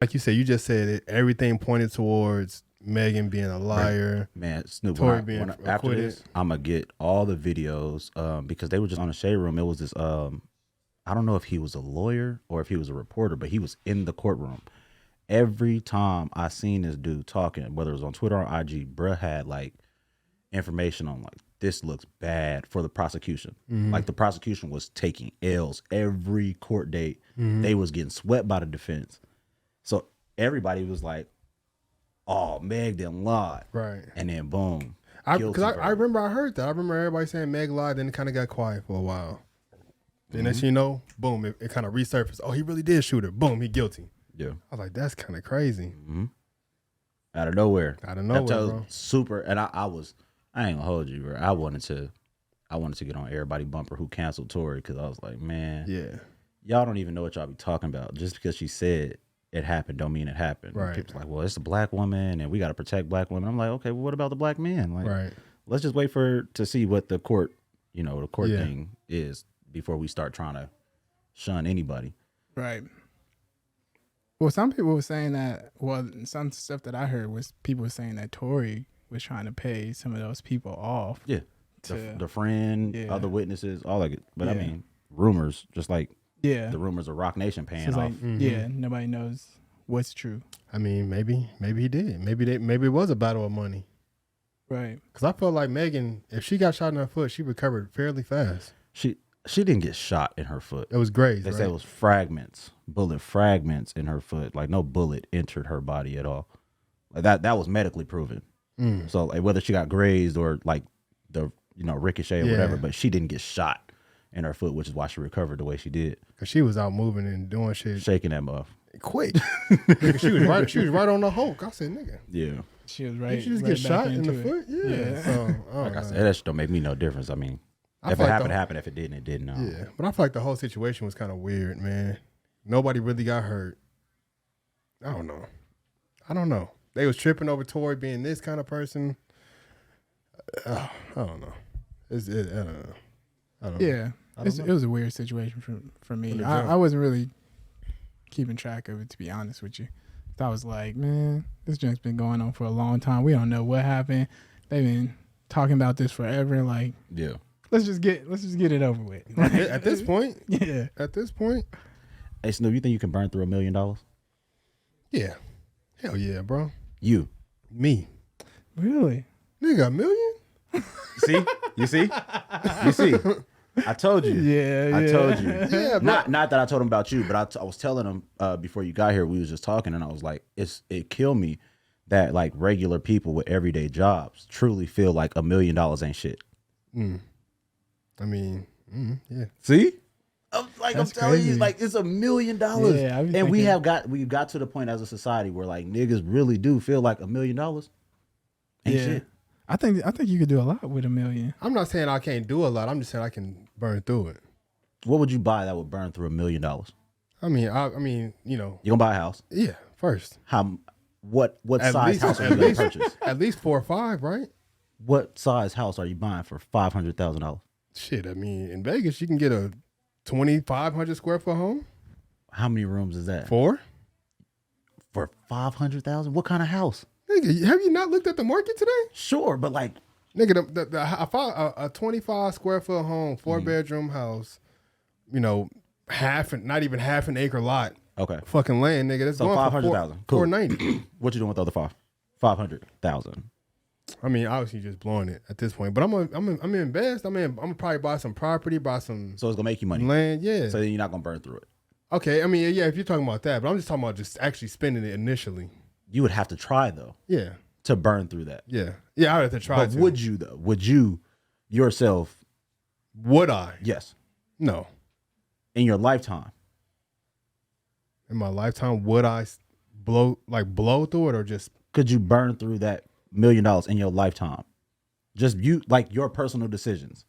like you said, you just said it. Everything pointed towards Megan being a liar. Man, Snoop, Tory being after this, I'm going to get all the videos because they were just on the Shade Room. It was this, I don't know if he was a lawyer or if he was a reporter, but he was in the courtroom. Every time I seen this dude talking, whether it was on Twitter or IG, bruh had like information on like, this looks bad for the prosecution. Like the prosecution was taking L's every court date. They was getting swept by the defense. So everybody was like, oh, Meg didn't lie. Right. And then boom. Because I remember I heard that. I remember everybody saying Meg lied, then it kind of got quiet for a while. Then next you know, boom, it kind of resurfaced. Oh, he really did shoot her. Boom, he guilty. Yeah. I was like, that's kind of crazy. Out of nowhere. Out of nowhere, bro. Super. And I ain't gonna hold you, bro. I wanted to get on everybody bumper who canceled Tory because I was like, man, yeah, y'all don't even know what y'all be talking about. Just because she said it happened don't mean it happened. Right. People's like, well, it's a black woman and we got to protect black women. I'm like, okay, well, what about the black men? Like, right. Let's just wait to see what the court, thing is before we start trying to shun anybody. Right. Well, some people were saying that, some stuff that I heard was people were saying that Tory was trying to pay some of those people off. Yeah. The friend, other witnesses, all of it. But I mean, rumors, just like the rumors of Rock Nation paying off. Like, yeah, nobody knows what's true. I mean, maybe he did. Maybe it was a battle of money. Right. Because I felt like Megan, if she got shot in her foot, she recovered fairly fast. She didn't get shot in her foot. It was grazed. They said it was fragments, bullet fragments in her foot. Like no bullet entered her body at all. Like that was medically proven. So like whether she got grazed or like the ricochet or whatever, but she didn't get shot in her foot, which is why she recovered the way she did. Cause she was out moving and doing shit, shaking that muff quick. Nigga, she was right on the Hulk. I said, nigga. Yeah. She was right. Did she just get shot in the foot? Yeah. So, like I said, that shit don't make me no difference. I mean, if it happened, it happened. If it didn't, it didn't. Yeah, but I feel like the whole situation was kind of weird, man. Nobody really got hurt. I don't know. They was tripping over Tory being this kind of person. I don't know. I don't know. Yeah, it was a weird situation for me. I wasn't really keeping track of it, to be honest with you. I was like, man, this junk's been going on for a long time. We don't know what happened. They've been talking about this forever. Like, yeah, let's just get it over with. At this point, yeah. At this point, hey Snoop, you think you can burn through $1 million? Yeah, hell yeah, bro. Me, really, nigga, $1 million? You see. I told you. I told you. Yeah, not that I told him about you, but I was telling him before you got here. We was just talking, and I was like, it killed me that like regular people with everyday jobs truly feel like $1 million ain't shit. I mean, yeah. See, I'm telling crazy. you, like it's $1 million. Yeah, and we've got to the point as a society where like niggas really do feel like $1 million ain't shit. I think you could do a lot with $1 million. I'm not saying I can't do a lot. I'm just saying I can burn through it. What would you buy that would burn through $1 million? I mean, you gonna buy a house? Yeah, first. What size house are you gonna purchase? At least 4 or 5, right? What size house are you buying for $500,000? Shit, I mean, in Vegas you can get a 2,500 square foot home. How many rooms is that? 4. For $500,000? What kind of house? Nigga, have you not looked at the market today? Sure, but like, nigga, a 25 square foot home, 4-bedroom house, not even half an acre lot. Okay. Fucking land, nigga. That's so going for $500,000. Cool. $490. What you doing with the other $500,000? I mean, obviously just blowing it at this point, but I'm gonna invest. I'm gonna probably buy some property, buy some. So it's gonna make you money. Land, yeah. So then you're not gonna burn through it. Okay, I mean, yeah, if you're talking about that, but I'm just talking about just actually spending it initially. You would have to try though. Yeah. To burn through that. Yeah. Yeah, I would have to try. But would you though? Would you yourself? Would I? Yes. No. In your lifetime. In my lifetime, would I blow through it, or just? Could you burn through that $1 million in your lifetime? Just you, like your personal decisions.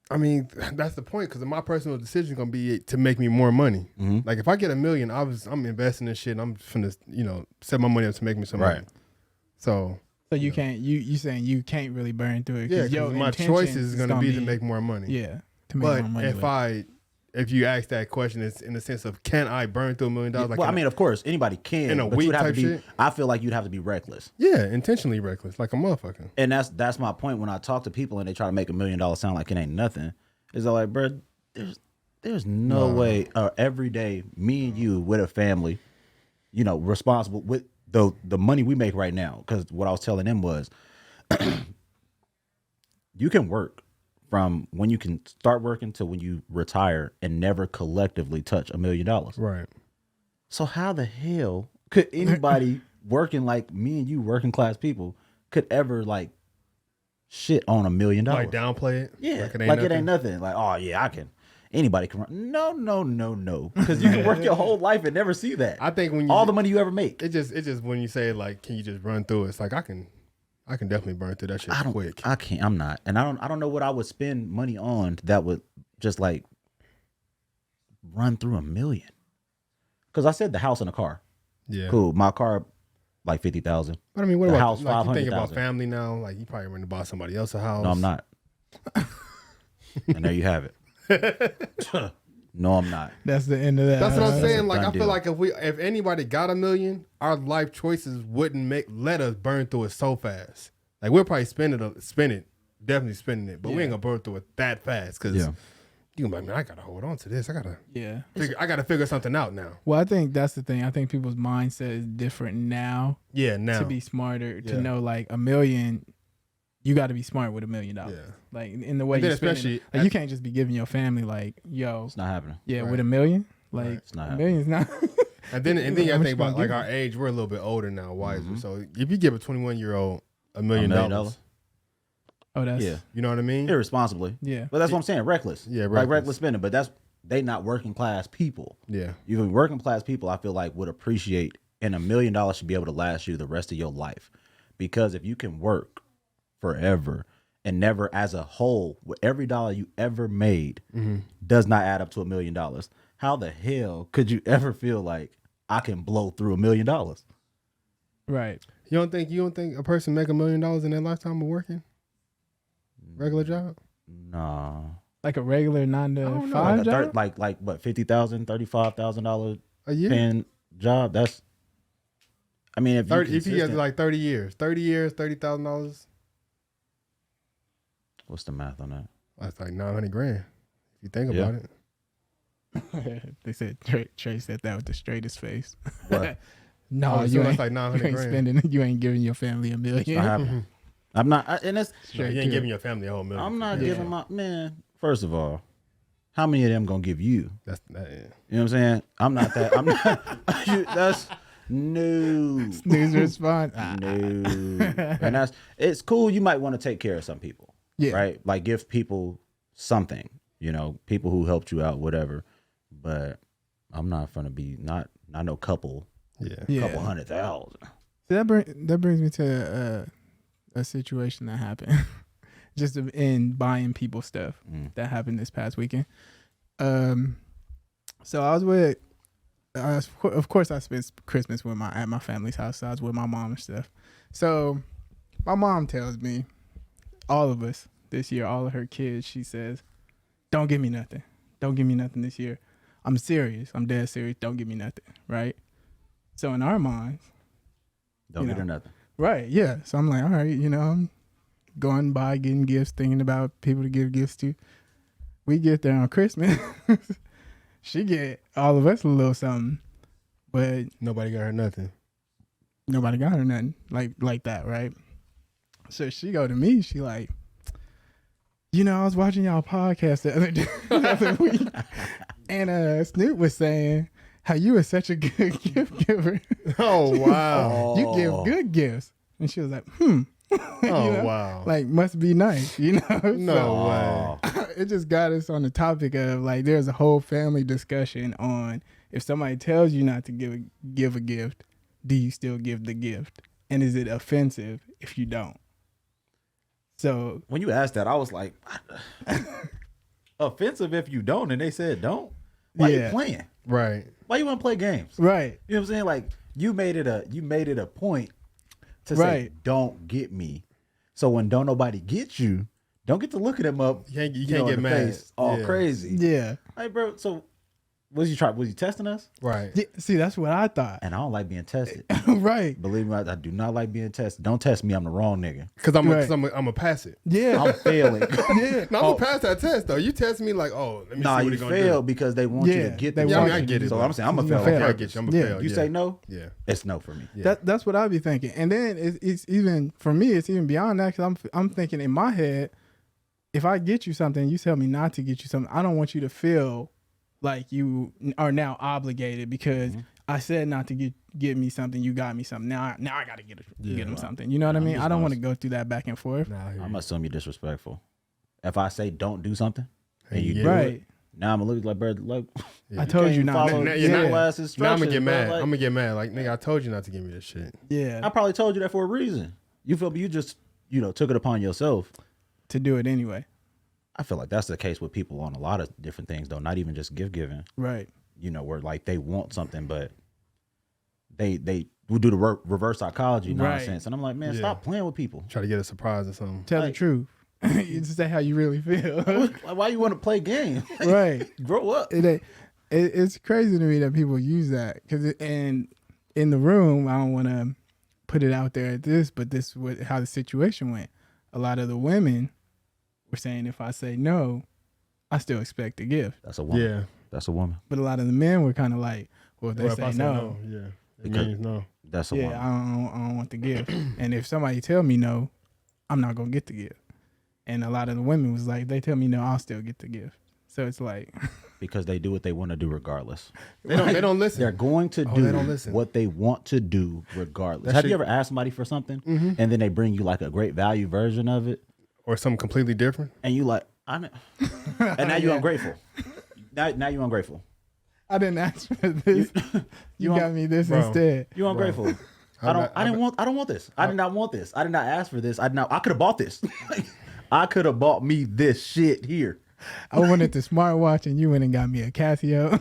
I mean, that's the point, because my personal decision is gonna be to make me more money. Mm-hmm. Like if I get $1 million, I'm investing in shit, and I'm finna, set my money up to make me some money. So you can't. You saying you can't really burn through it? Yeah, because my choice is gonna be to make more money. Yeah, to make more money. if you ask that question, it's in the sense of, can I burn through $1 million? Like, well, I mean, of course, anybody can. in a but week you'd have type to be, shit? I feel like you'd have to be reckless. Yeah, intentionally reckless, like a motherfucker. And that's my point when I talk to people and they try to make $1 million sound like it ain't nothing. It's like, bro, there's no way every day, me and you with a family, you know, responsible with the money we make right now. Because what I was telling them was, you can work from when you can start working to when you retire and never collectively touch $1 million. Right. So how the hell could anybody working like me and you, working class people, could ever like shit on $1 million? Like downplay it? Yeah, like it ain't nothing. Like, oh yeah, I can. Anybody can run. No. Because you can work your whole life and never see that. I think when you, all the money you ever make. It just when you say like, can you just run through it? It's like I can definitely burn through that shit quick. I can't. I'm not. And I don't know what I would spend money on that would just like run through $1 million. Because I said the house and the car. Yeah. Cool. My car, like 50,000. But I mean, what the about house? like, you think about 500,000. family now? Like you probably want to buy somebody else's house. No, I'm not. And there you have it. No, I'm not. That's the end of that. That's what I'm saying. Like I feel deal. like if anybody got $1 million, our life choices wouldn't let us burn through it so fast. Like we'll probably spend it, definitely spending it, but we ain't gonna burn through it that fast because you can be like, man, I gotta hold on to this. I gotta figure something out now. Well, I think that's the thing. I think people's mindset is different now. Yeah, now to be smarter, to know like $1 million. You got to be smart with $1 million. Yeah. Like in the way you spend it. Like you can't just be giving your family like, yo, it's not happening. Yeah, right. With $1 million, like it's not $1 million's not. and then you think about like our age. We're a little bit older now, wiser. Mm-hmm. So if you give a 21-year-old $1 million, oh, that's you know what I mean? Irresponsibly. Yeah, but that's what I'm saying. Reckless. Yeah, like reckless spending. But they not working class people. Yeah, even working class people, I feel like would appreciate, and $1 million should be able to last you the rest of your life, because if you can work forever. And never, as a whole, with every dollar you ever made, does not add up to $1 million. How the hell could you ever feel like I can blow through $1 million? Right. You don't think a person make $1 million in their lifetime of working? Regular job? Nah. Like a regular 9 to 5 job? Like what, $50,000, $35,000 a year paying job? That's. I mean, if he has like 30 years, $30,000. What's the math on that? That's like $900,000. If you think about it. They said Trey said that with the straightest face. What? No, you ain't like $900,000. You ain't spending. You ain't giving your family $1 million. It's not happening. I'm not. And it's you ain't giving your family a whole $1 million. I'm not giving my man. First of all, how many of them gonna give you? That's that. Yeah. You know what I'm saying? I'm not that. I'm not. That's. No. Snooze response. No. And it's cool. You might want to take care of some people. Yeah. Right? Like give people something, you know, people who helped you out, whatever. But I'm not gonna be not no couple. Yeah. Couple 100,000. That brings me to a situation that happened. Just in buying people stuff that happened this past weekend. So I was with of course I spent Christmas at my family's house. So I was with my mom and stuff. So my mom tells me, all of us this year, all of her kids, she says, don't give me nothing. Don't give me nothing this year. I'm serious. I'm dead serious. Don't give me nothing. Right? So in our minds, don't get her nothing. Right. Yeah. So I'm like, all right, I'm going by, getting gifts, thinking about people to give gifts to. We get there on Christmas. She get all of us a little something, but nobody got her nothing. Nobody got her nothing like that, right? So she go to me. She like, I was watching y'all podcast the other week, and Snoop was saying how you were such a good gift giver. Oh wow! You give good gifts, and she was like, Oh wow! Like must be nice, No way. It just got us on the topic of like there's a whole family discussion on if somebody tells you not to give a gift, do you still give the gift, and is it offensive if you don't? So when you asked that, I was like, offensive if you don't, and they said don't. Why you playing? Right. Why you want to play games? Right. You know what I'm saying? Like you made it a point to say don't get me. So when don't nobody get you, don't get to looking them up. You can't get mad. All crazy. Yeah. Hey, bro. So, was you testing us? Right. Yeah, see, that's what I thought. And I don't like being tested. Right. Believe me, I do not like being tested. Don't test me. I'm the wrong nigga. Because I'm Right. a pass it. Yeah. I'm failing. Yeah. No, I'm gonna pass that test though. You test me like, oh, let me Nah, see what you he's gonna fail do. because they want you Yeah, to get they the Yeah, I want mean, I you get to- it. So I'm saying I'm a You fail. gonna fail. I Like get you. I'm a Yeah. fail. you yeah. say no, Yeah. it's no for me. Yeah. That's what I be thinking. And then it's even for me. It's even beyond that because I'm thinking in my head, if I get you something, you tell me not to get you something. I don't want you to feel like you are now obligated because I said not to get me something. You got me something. Now I got to get him something. You know what I mean? I don't want to go through that back and forth. Nah, I hear I'm you. assuming you're disrespectful. If I say don't do something and you Yeah. do Right. it, now I'm gonna look like, bro, like Yeah. I told you not. follow Now- your now- last Now I'm instructions, gonna get bro. mad. Like, I'm gonna get mad. Like, nigga, I told you not to give me this shit. Yeah. I probably told you that for a reason. You feel me? You just took it upon yourself. To do it anyway. I feel like that's the case with people on a lot of different things, though. Not even just gift giving. Right. Where like they want something, but they will do the reverse psychology Right. nonsense, and I'm like, man, Yeah. stop playing with people. Try to get a surprise or something. Tell the Like- truth. You just say how you really feel. Like, why you want to play games? Right. Grow up. It's crazy to me that people use that because and in the room, I don't want to put it out there at this, but this is how the situation went. A lot of the women were saying if I say no, I still expect a gift. That's a woman. Yeah. That's a woman. But a lot of the men were kind of like, well, if they Well, if say I say no, yeah. It Because- means no. That's a yeah, woman. I don't want the gift. And if somebody tell me no, I'm not gonna get the gift. And a lot of the women was like, they tell me no, I'll still get the gift. So it's like, Because they do what they want to do regardless. They don't listen. They're going to they don't do listen. what they want to do regardless. That Have shit- you ever asked somebody for something Mm-hmm. and then they bring you like a great value version of it, Or something completely different. and you like, and now you're Yeah. ungrateful. Now you're ungrateful. I didn't ask for this. You got me this Bro. instead. You're ungrateful. I don't want this. I did not want this. I did not ask for this. I could have bought this. I could have bought me this shit here. I wanted the smartwatch and you went and got me a Casio.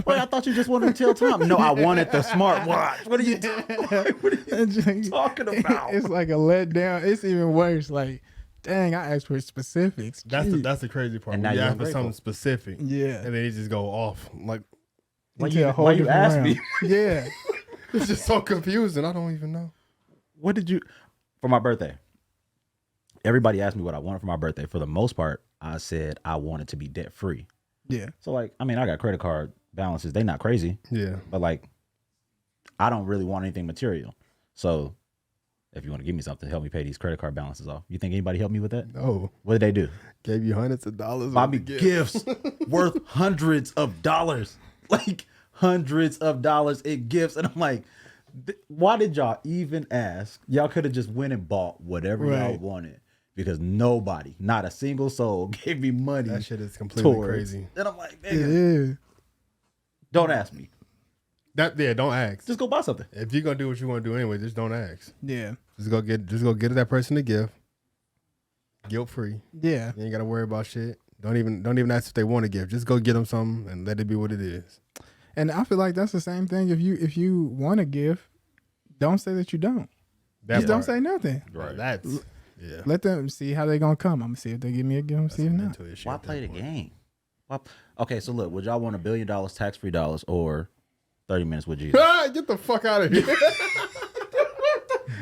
Wait, I thought you just wanted to tell time. No, I wanted the smartwatch. What are you talking about? It's like a letdown. It's even worse. Like, dang, I asked for specifics. Jeez. That's the crazy part. And When now you you're ask for ungrateful. something specific, Yeah. and then you just go off. Like, Into a whole why you different asked realm. me? Yeah. it's just so confusing. I don't even know. What did you for my birthday? Everybody asked me what I wanted for my birthday. For the most part, I said I wanted to be debt free. Yeah. So like, I mean, I got credit card balances. They not crazy, Yeah. but like, I don't really want anything material. So if you want to give me something, help me pay these credit card balances off. You think anybody helped me with that? No. What did they do? Gave you hundreds of dollars. Buy me worth of gifts worth hundreds of dollars, like hundreds of dollars in gifts. And I'm like, why did y'all even ask? Y'all could have just went and bought whatever y'all Right. wanted, because nobody, not a single soul, gave me money. That shit is completely towards- crazy. And I'm like, It nigga, is. don't ask me. Don't ask. Just go buy something. If you're gonna do what you want to do anyway, just don't ask. Yeah. Just go get that person a gift. Guilt free. Yeah. You ain't gotta worry about shit. Don't even ask if they want a gift. Just go get them something and let it be what it is. And I feel like that's the same thing. If you want a gift, don't say that you don't. Just don't say nothing. Right. That's yeah. Let them see how they gonna come. I'm gonna see if they give me a gift. I'm see if not. Why play the game? Okay, so look, would y'all want $1 billion tax-free dollars or 30 minutes with Jesus? Get the fuck out of here.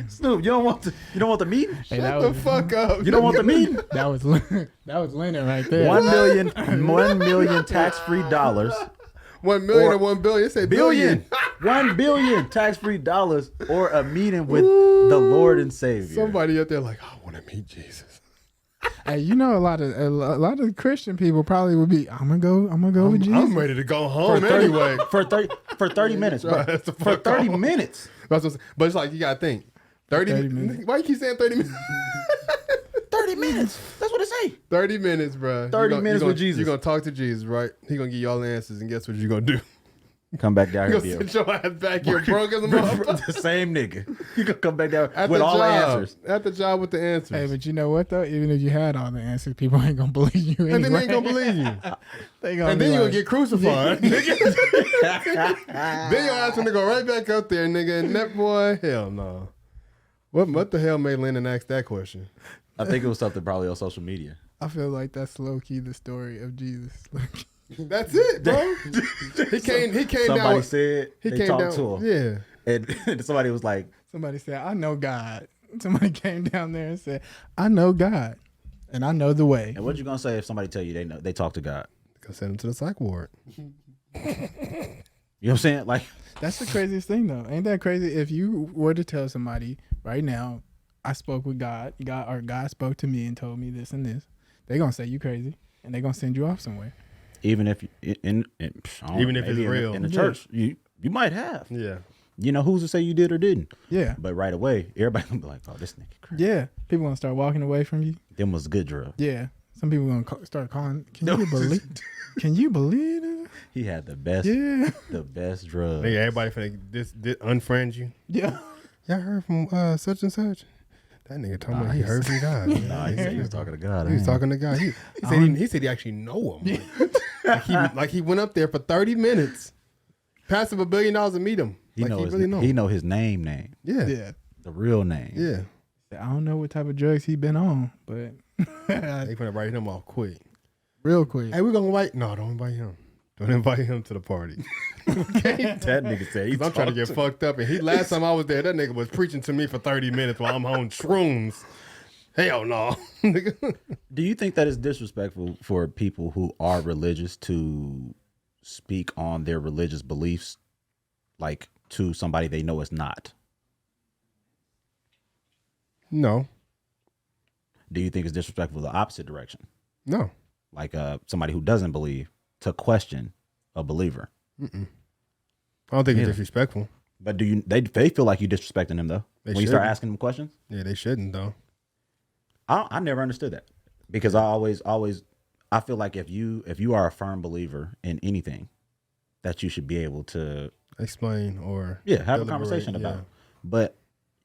Snoop, you don't want the meeting? Hey, Shut the fuck up. You don't want the meeting? that was Lennon right there. $1 million tax-free dollars. 1 million Or- or 1 billion. Say billion. $1 billion tax-free dollars or a meeting with the Lord and Savior. Somebody up there like, I want to meet Jesus. Hey, you know a lot of Christian people probably would be. I'm gonna go with Jesus. I'm ready to go home 30 anyway. for 30 minutes, bro. That's the For fuck 30 off. minutes. That's what I'm saying. But it's like you gotta think. 30 30 minutes. minutes. Why you keep saying 30 minutes? 30 minutes. That's what it say. 30 minutes, bro. 30 minutes with Jesus. You're gonna talk to Jesus, right? He gonna give you all the answers, and guess what you're gonna do? Come back down You here, gonna sit your ass back here broke as a motherfucker. the same nigga. You gonna come back down At with the all the job. answers. At the job with the answers. Hey, but you know what though? Even if you had all the answers, people ain't gonna believe you anyway. and then they ain't gonna believe you. They gonna And be then you're like, gonna get crucified. then your ass gonna go right back up there, nigga. And that boy, hell no. What the hell made Lennon ask that question? I think it was something probably on social media. I feel like that's low key the story of Jesus. That's it, bro. he came Somebody down. said He they came talked down. to him. Yeah. And somebody was like, Somebody said, I know God. Somebody came down there and said, I know God and I know the way. and what you gonna say if somebody tell you they talk to God? Go send him to the psych ward. You know what I'm saying? Like, That's the craziest thing, though. Ain't that crazy? If you were to tell somebody right now, I spoke with God, or God spoke to me and told me this and this, they're going to say you crazy, and they're going to send you off somewhere. even if Even if it's real. in the Yeah. church, you might have. Yeah. You know, who's to say you did or didn't? Yeah. But right away, everybody gonna be like, "Oh, this nigga crazy." Yeah. People going to start walking away from you. Them was good drugs. Yeah. Some people going to start calling, can you believe it? He had the best, Yeah. the best drugs. Nigga, everybody finna this unfriend you. Yeah. Y'all heard from such and such. That nigga told me he heard from God. Nah, he said he was talking to God. He was talking to God. He said he actually know him. like he went up there for 30 minutes, passed him $1 billion to meet him. He like know he his, really know. he know his name, Yeah. Yeah. the real name. Yeah. I don't know what type of drugs he been on, but They finna write him off quick. real quick. Hey, we're gonna invite. No, don't invite him. Don't invite him to the party. That nigga said he's I'm trying to get fucked up. And last time I was there, that nigga was preaching to me for 30 minutes while I'm on shrooms. Hell no. Do you think that it's disrespectful for people who are religious to speak on their religious beliefs, like to somebody they know is not? No. Do you think it's disrespectful the opposite direction? No. Like somebody who doesn't believe to question a believer? I don't think it's Yeah. disrespectful. But do you? They feel like you disrespecting them though They when you start shouldn't. asking them questions. Yeah, they shouldn't though. I never understood that because I feel like if you are a firm believer in anything, that you should be able to Explain or have a deliberate, conversation about yeah. it. But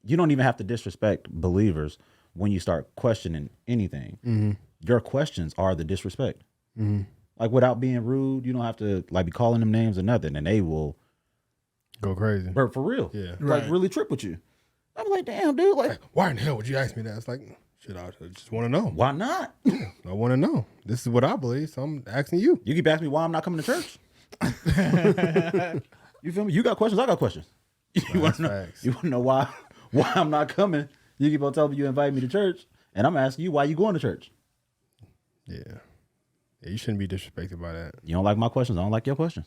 you don't even have to disrespect believers when you start questioning anything. Mm-hmm. Your questions are the disrespect. Mm-hmm. Like without being rude, you don't have to like be calling them names or nothing, and they will Go crazy. but for real, Yeah. like Right. really trip with you. I'm like, damn, dude, like Why in hell would you ask me that? It's like, shit, I just want to know. why not? I want to know. This is what I believe, so I'm asking you. You keep asking me why I'm not coming to church. You feel me? You got questions, I got questions. You want That's to know? facts. You want to know why I'm not coming? You keep on telling me you invite me to church, and I'm asking you why you going to church. Yeah. Yeah, you shouldn't be disrespected by that. You don't like my questions, I don't like your questions.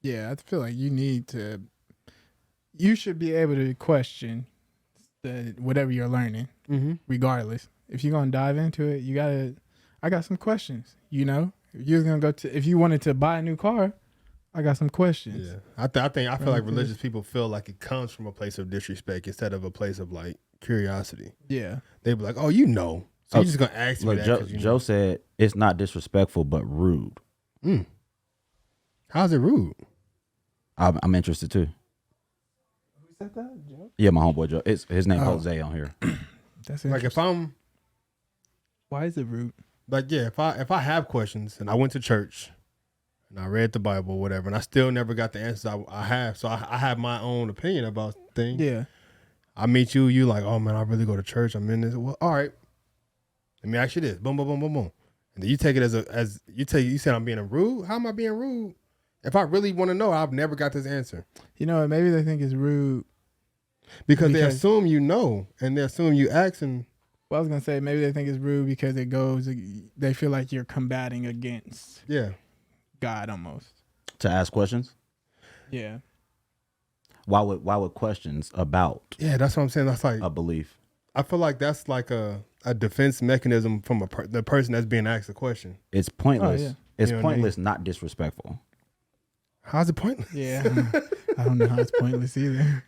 Yeah, I feel like you should be able to question whatever you're learning, regardless. If you're gonna dive into it, I got some questions. You know, if you wanted to buy a new car, I got some questions. Yeah. I feel like religious people feel like it comes from a place of disrespect instead of a place of like curiosity. Yeah. They be like, oh, you know. So you're just gonna ask me Look, that. Joe, 'cause you Joe know. said it's not disrespectful but rude. How's it rude? I'm interested too. Who said that, Joe? Yeah, my homeboy Joe. His name Oh. Jose on here. That's Like if I'm why is it rude? like, yeah, if I have questions and I went to church and I read the Bible or whatever, and I still never got the answers I have, so I have my own opinion about things. Yeah. I meet you like, oh man, I really go to church. I'm in this. Well, all right. Let me ask you this. Boom, boom, boom, boom, boom. And then you take it as you said I'm being rude. How am I being rude? If I really want to know, I've never got this answer. You know what? Maybe they think it's rude. Because they assume you know, and they assume you asking. Well, I was gonna say maybe they think it's rude because they feel like you're combating against Yeah. God almost. To ask questions. Yeah. Why would questions about Yeah, that's what I'm saying. That's like, a belief? I feel like that's like a defense mechanism from the person that's being asked the question. It's pointless. yeah. It's You know what I mean? pointless, not disrespectful. How's it pointless? Yeah. I don't know how it's pointless either.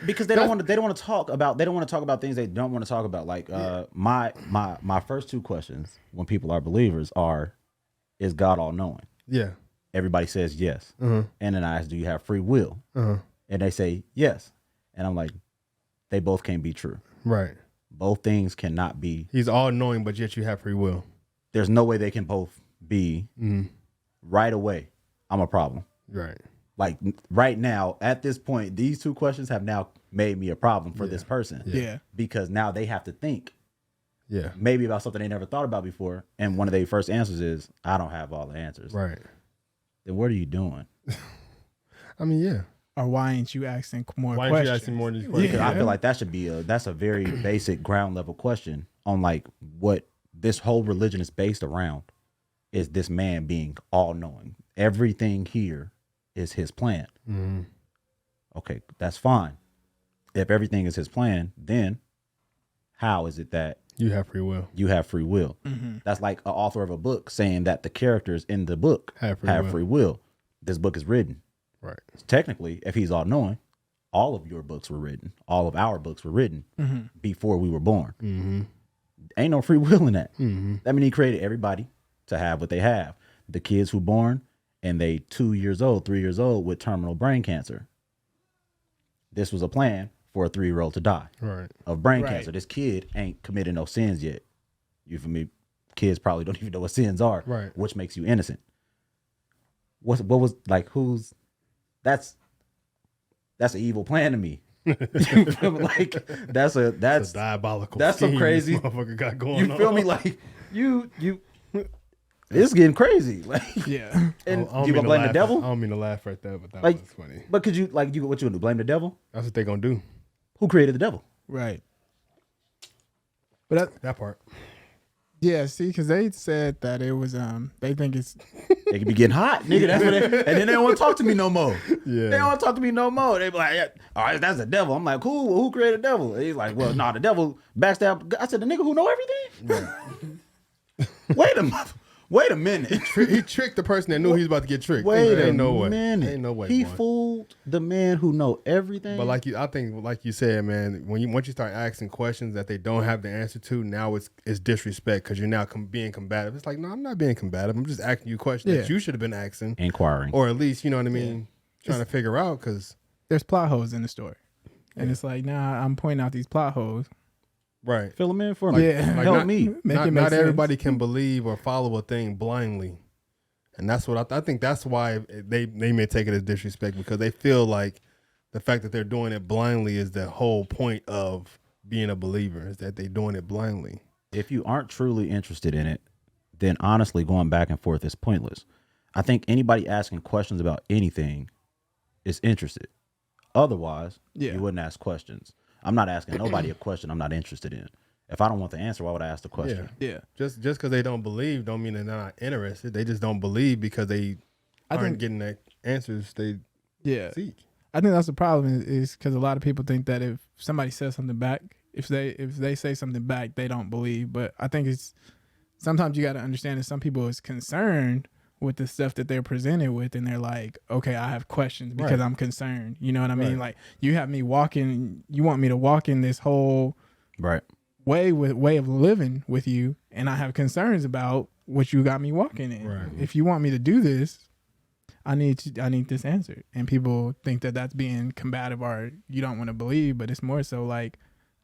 Because they don't want to talk about things they don't want to talk about. Like my first two questions when people are believers are, is God all knowing? Yeah. Everybody says yes. Uh-huh. And then I ask, do you have free will? Uh-huh. And they say yes. And I'm like, they both can't be true. Right. Both things cannot be. He's all knowing, but yet you have free will. There's no way they can both be. Right away, I'm a problem. Right. Like right now, at this point, these two questions have now made me a problem for this person. Yeah. Because now they have to think Yeah. Maybe about something they never thought about before. And one of their first answers is, I don't have all the answers. Right. Then what are you doing? I mean, yeah. Or why ain't you asking more Why questions? aren't you asking more than these questions? Because I feel like that should be that's a very basic ground level question on like what this whole religion is based around. Is this man being all knowing? Everything here is his plan. Mm-hmm. Okay, that's fine. If everything is his plan, then how is it that you have free will? You have free will. Mm-hmm. That's like an author of a book saying that the characters in the book have free will. This book is written. Right. Technically, if he's all knowing, all of your books were written. All of our books were written before we were born. Mm-hmm. Ain't no free will in that. Mm-hmm. That means he created everybody to have what they have. The kids who born and they 2 years old, 3 years old with terminal brain cancer. This was a plan for a 3-year-old to die of brain cancer. This kid ain't committed no sins yet. You feel me? Kids probably don't even know what sins are, which makes you innocent. What was like? That's an evil plan to me. You feel me? Like that's a diabolical. That's some crazy motherfucker got going. You feel me? Like you. It's getting crazy. Like yeah. And you gonna blame the devil? I don't mean to laugh right there, but that like, was funny. But could you what you gonna do? Blame the devil? That's what they gonna do. Who created the devil? Right. But that part. Yeah, see, because they said that it was they think it's they could be getting hot, nigga. That's what and then they don't want to talk to me no more. Yeah. They don't want to talk to me no more. They be like, yeah, all right, that's the devil. I'm like, who created the devil? And he's like, well, nah, the devil backstab. I said, the nigga who know everything? Wait a minute. He tricked the person that knew he was about to get tricked. Wait a minute. Ain't no way. He fooled the man who know everything. But I think like you said, man, once you start asking questions that they don't have the answer to, now it's disrespect because you're now being combative. It's like, no, I'm not being combative. I'm just asking you questions that you should have been asking, inquiring, or at least, you know what I mean, trying to figure out because there's plot holes in the story, and it's like, nah, I'm pointing out these plot holes. Right. Fill them in for me. Help me. Not everybody can believe or follow a thing blindly. And that's what I think that's why they may take it as disrespect because they feel like the fact that they're doing it blindly is the whole point of being a believer is that they're doing it blindly. If you aren't truly interested in it, then honestly going back and forth is pointless. I think anybody asking questions about anything is interested. Otherwise, you wouldn't ask questions. I'm not asking nobody a question I'm not interested in. If I don't want the answer, why would I ask the question? Yeah. Just because they don't believe don't mean they're not interested. They just don't believe because they aren't getting the answers they seek. I think that's the problem is because a lot of people think that if somebody says something back, if they say something back, they don't believe. But I think it's sometimes you got to understand that some people is concerned with the stuff that they're presented with, and they're like, okay, I have questions because I'm concerned. You know what I mean? Like you have me walking, you want me to walk in this whole way of living with you, and I have concerns about what you got me walking in. Right. If you want me to do this, I need this answered. And people think that that's being combative or you don't want to believe, but it's more so like,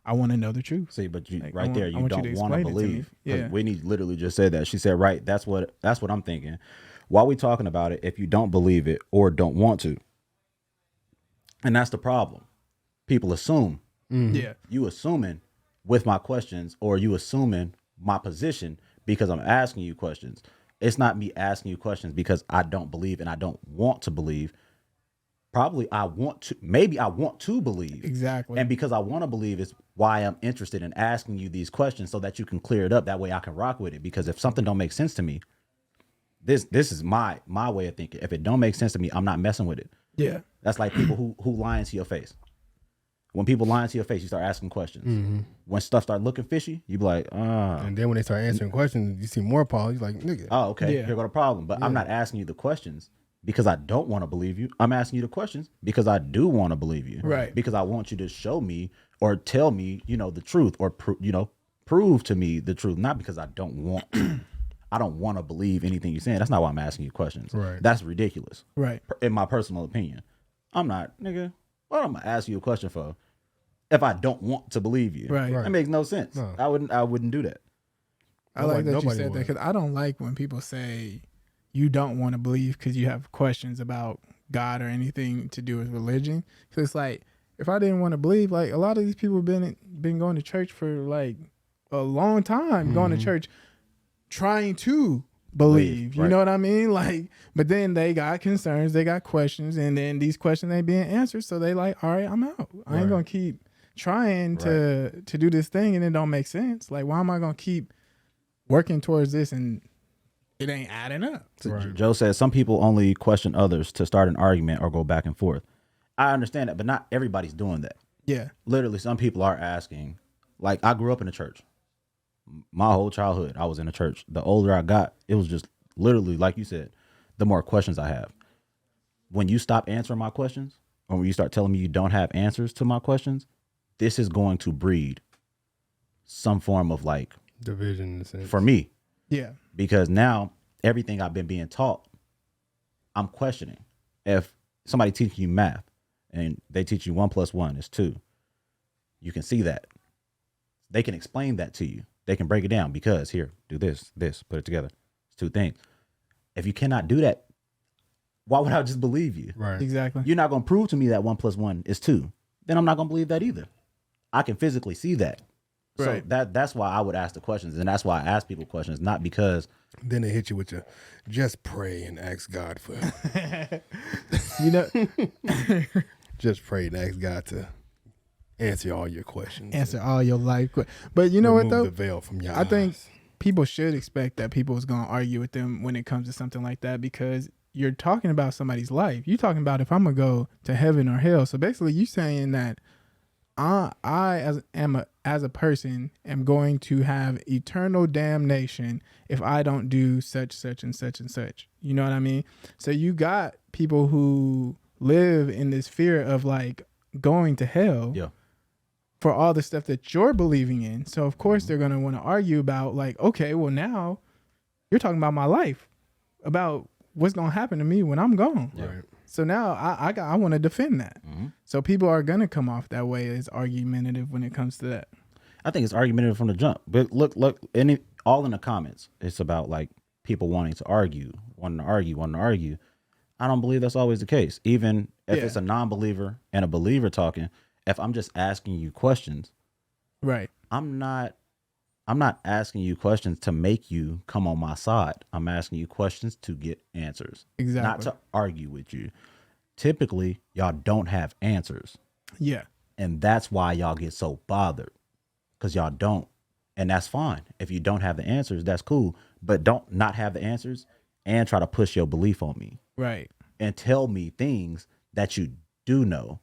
I want to know the truth. See, but you like, right there, you don't want to believe. Yeah. Whitney literally just said that. She said, right, that's what I'm thinking. While we talking about it, if you don't believe it or don't want to, and that's the problem. People assume. Yeah. You assuming with my questions or you assuming my position because I'm asking you questions. It's not me asking you questions because I don't believe and I don't want to believe. Probably I want to believe. Exactly. And because I want to believe is why I'm interested in asking you these questions so that you can clear it up. That way I can rock with it. Because if something don't make sense to me, this is my way of thinking. If it don't make sense to me, I'm not messing with it. Yeah. That's like people who lie into your face. When people lie into your face, you start asking questions. Mm-hmm. When stuff start looking fishy, you be like, And then when they start answering questions, you see more Paul. He's like, nigga. Oh, okay. Here go the problem. But I'm not asking you the questions because I don't want to believe you. I'm asking you the questions because I do want to believe you. Right. Because I want you to show me or tell me, the truth or, prove to me the truth. Not because I don't want to. I don't want to believe anything you're saying. That's not why I'm asking you questions. Right. That's ridiculous. Right. In my personal opinion. I'm not, nigga, what am I asking you a question for if I don't want to believe you? Right. That makes no sense. No. I wouldn't do that. I like that you said that because I don't like when people say you don't want to believe because you have questions about God or anything to do with religion. Because it's like, if I didn't want to believe, like a lot of these people have been going to church for like a long time going to church, trying to believe. You know what I mean? Like, but then they got concerns, they got questions, and then these questions ain't being answered. So they like, all right, I'm out. I ain't gonna keep trying to do this thing and it don't make sense. Like, why am I gonna keep working towards this and it ain't adding up? Joe says some people only question others to start an argument or go back and forth. I understand that, but not everybody's doing that. Yeah. Literally, some people are asking. Like, I grew up in a church. My whole childhood, I was in a church. The older I got, it was just literally, like you said, the more questions I have. When you stop answering my questions, or when you start telling me you don't have answers to my questions, this is going to breed some form of like division in a sense. For me. Yeah. Because now everything I've been being taught, I'm questioning. If somebody teaches you math and they teach you 1 + 1 is 2, you can see that. They can explain that to you. They can break it down because here, do this, put it together. It's 2 things. If you cannot do that, why would I just believe you? Right. Exactly. You're not going to prove to me that 1 + 1 is 2. Then I'm not going to believe that either. I can physically see that. Right. So that's why I would ask the questions. And that's why I ask people questions, not because. Then they hit you with your, just pray and ask God for, you know, just pray and ask God to answer all your questions. Answer all your life. But you know what though? The veil from your I think eyes. people should expect that people is going to argue with them when it comes to something like that, because you're talking about somebody's life. You're talking about if I'm going to go to heaven or hell. So basically you saying that I as a person am going to have eternal damnation if I don't do such and such and such. You know what I mean? So you got people who live in this fear of like going to hell. Yeah. For all the stuff that you're believing in. So of course they're going to want to argue about like, okay, well now you're talking about my life, about what's going to happen to me when I'm gone. Yeah. Right. So now I want to defend that. So people are going to come off that way as argumentative when it comes to that. I think it's argumentative from the jump. But look, all in the comments, it's about like people wanting to argue. I don't believe that's always the case. Even if it's a non-believer and a believer talking, if I'm just asking you questions, right? I'm not asking you questions to make you come on my side. I'm asking you questions to get answers. Exactly. Not to argue with you. Typically, y'all don't have answers. Yeah. And that's why y'all get so bothered. Because y'all don't. And that's fine. If you don't have the answers, that's cool. But don't not have the answers and try to push your belief on me. Right. And tell me things that you do know.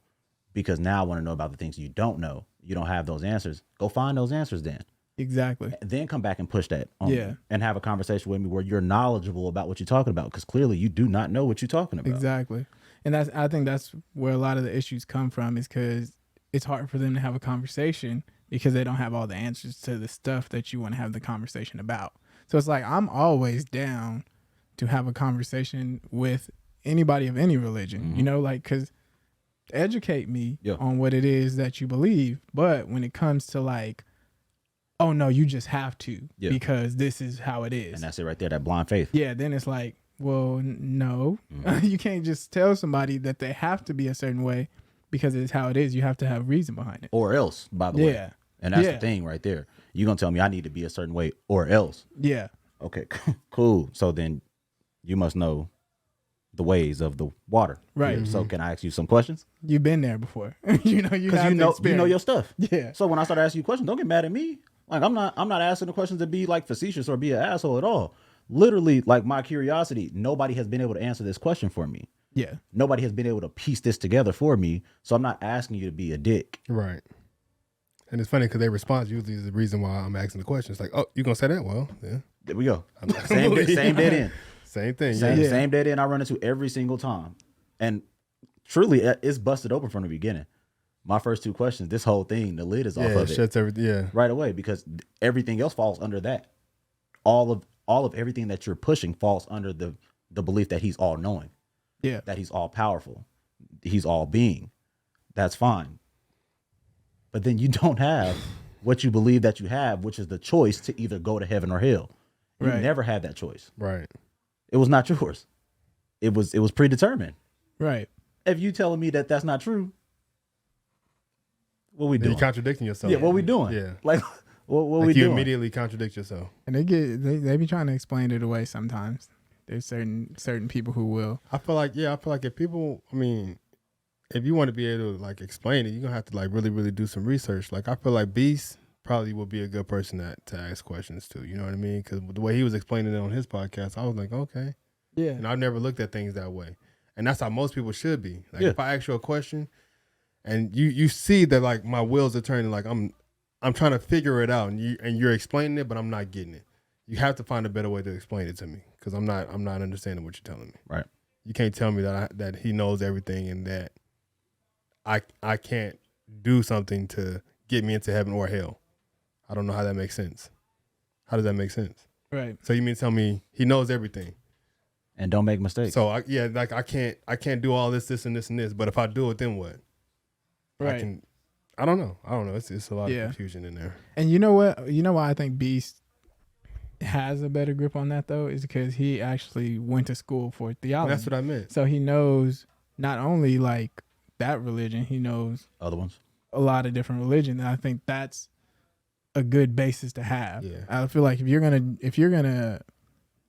Because now I want to know about the things you don't know. You don't have those answers. Go find those answers then. Exactly. And then come back and push that on me and have a conversation with me where you're knowledgeable about what you're talking about. Because clearly you do not know what you're talking about. Exactly. And I think that's where a lot of the issues come from, is because it's hard for them to have a conversation because they don't have all the answers to the stuff that you want to have the conversation about. So it's like, I'm always down to have a conversation with anybody of any religion, you know, like, because educate me on what it is that you believe. But when it comes to like, oh no, you just have to because this is how it is. And that's it right there, that blind faith. Yeah, then it's like, well, no. You can't just tell somebody that they have to be a certain way because it's how it is. You have to have reason behind it. Or else, by the way. And that's the thing right there. You're going to tell me I need to be a certain way or else. Yeah. Okay, cool. So then you must know the ways of the water. Right. Here. So can I ask you some questions? You've been there before. you know your stuff. Yeah. So when I start asking you questions, don't get mad at me. Like I'm not asking the questions to be like facetious or be an asshole at all. Literally, like my curiosity, nobody has been able to answer this question for me. Yeah. Nobody has been able to piece this together for me. So I'm not asking you to be a dick. Right. And it's funny because their response usually is the reason why I'm asking the question. It's like, oh, you gonna say that? Well, yeah. There we go. Same dead end. Same thing. Same dead end I run into every single time. And truly, it's busted open from the beginning. My first 2 questions, this whole thing, the lid is off of it. Shuts everything. Right away, because everything else falls under that. All of everything that you're pushing falls under the belief that he's all knowing. Yeah. That he's all powerful. He's all being. That's fine. But then you don't have what you believe that you have, which is the choice to either go to heaven or hell. You never had that choice. Right. It was not yours. It was predetermined. Right. If you telling me that that's not true, what we doing? You're contradicting yourself. Yeah, what we doing? Yeah. Like What like we you doing? immediately contradict yourself. And they be trying to explain it away sometimes. There's certain people who will. I feel like if people, I mean, if you want to be able to like explain it, you're gonna have to like really, really do some research. Like I feel like Beast probably would be a good person to ask questions to. You know what I mean? Because the way he was explaining it on his podcast, I was like, okay. Yeah. And I've never looked at things that way. And that's how most people should be. Like if I ask you a question and you see that like my wheels are turning, like I'm trying to figure it out and you're explaining it, but I'm not getting it. You have to find a better way to explain it to me because I'm not understanding what you're telling me. Right. You can't tell me that he knows everything and that I can't do something to get me into heaven or hell. I don't know how that makes sense. How does that make sense? Right. So you mean to tell me he knows everything? And don't make mistakes. So I can't do all this and this and this. But if I do it, then what? Right. I don't know. It's a lot of confusion in there. And you know what? You know why I think Beast has a better grip on that though is because he actually went to school for theology. That's what I meant. So he knows not only like that religion, he knows other ones, a lot of different religion. And I think that's a good basis to have. Yeah. I feel like if you're gonna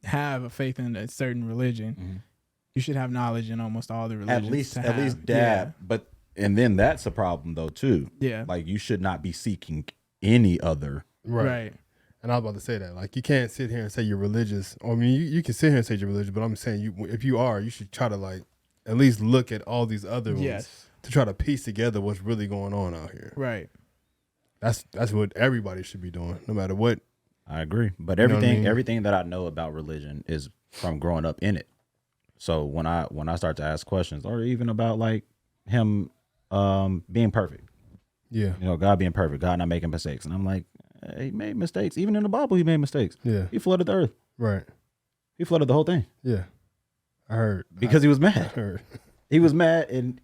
have a faith in a certain religion, you should have knowledge in almost all the religions. At least dab. But and then that's a problem though too. Yeah. Like you should not be seeking any other. Right. And I was about to say that. Like you can't sit here and say you're religious. I mean, you can sit here and say you're religious, but I'm saying if you are, you should try to like at least look at all these other ones to try to piece together what's really going on out here. Right. That's what everybody should be doing, no matter what. I agree. But You know what I mean? everything that I know about religion is from growing up in it. So when I start to ask questions, or even about like him being perfect. Yeah. You know, God being perfect, God not making mistakes. And I'm like, he made mistakes. Even in the Bible, he made mistakes. Yeah. He flooded the earth. Right. He flooded the whole thing. Yeah. I heard. Because he was I mad. heard. He was mad and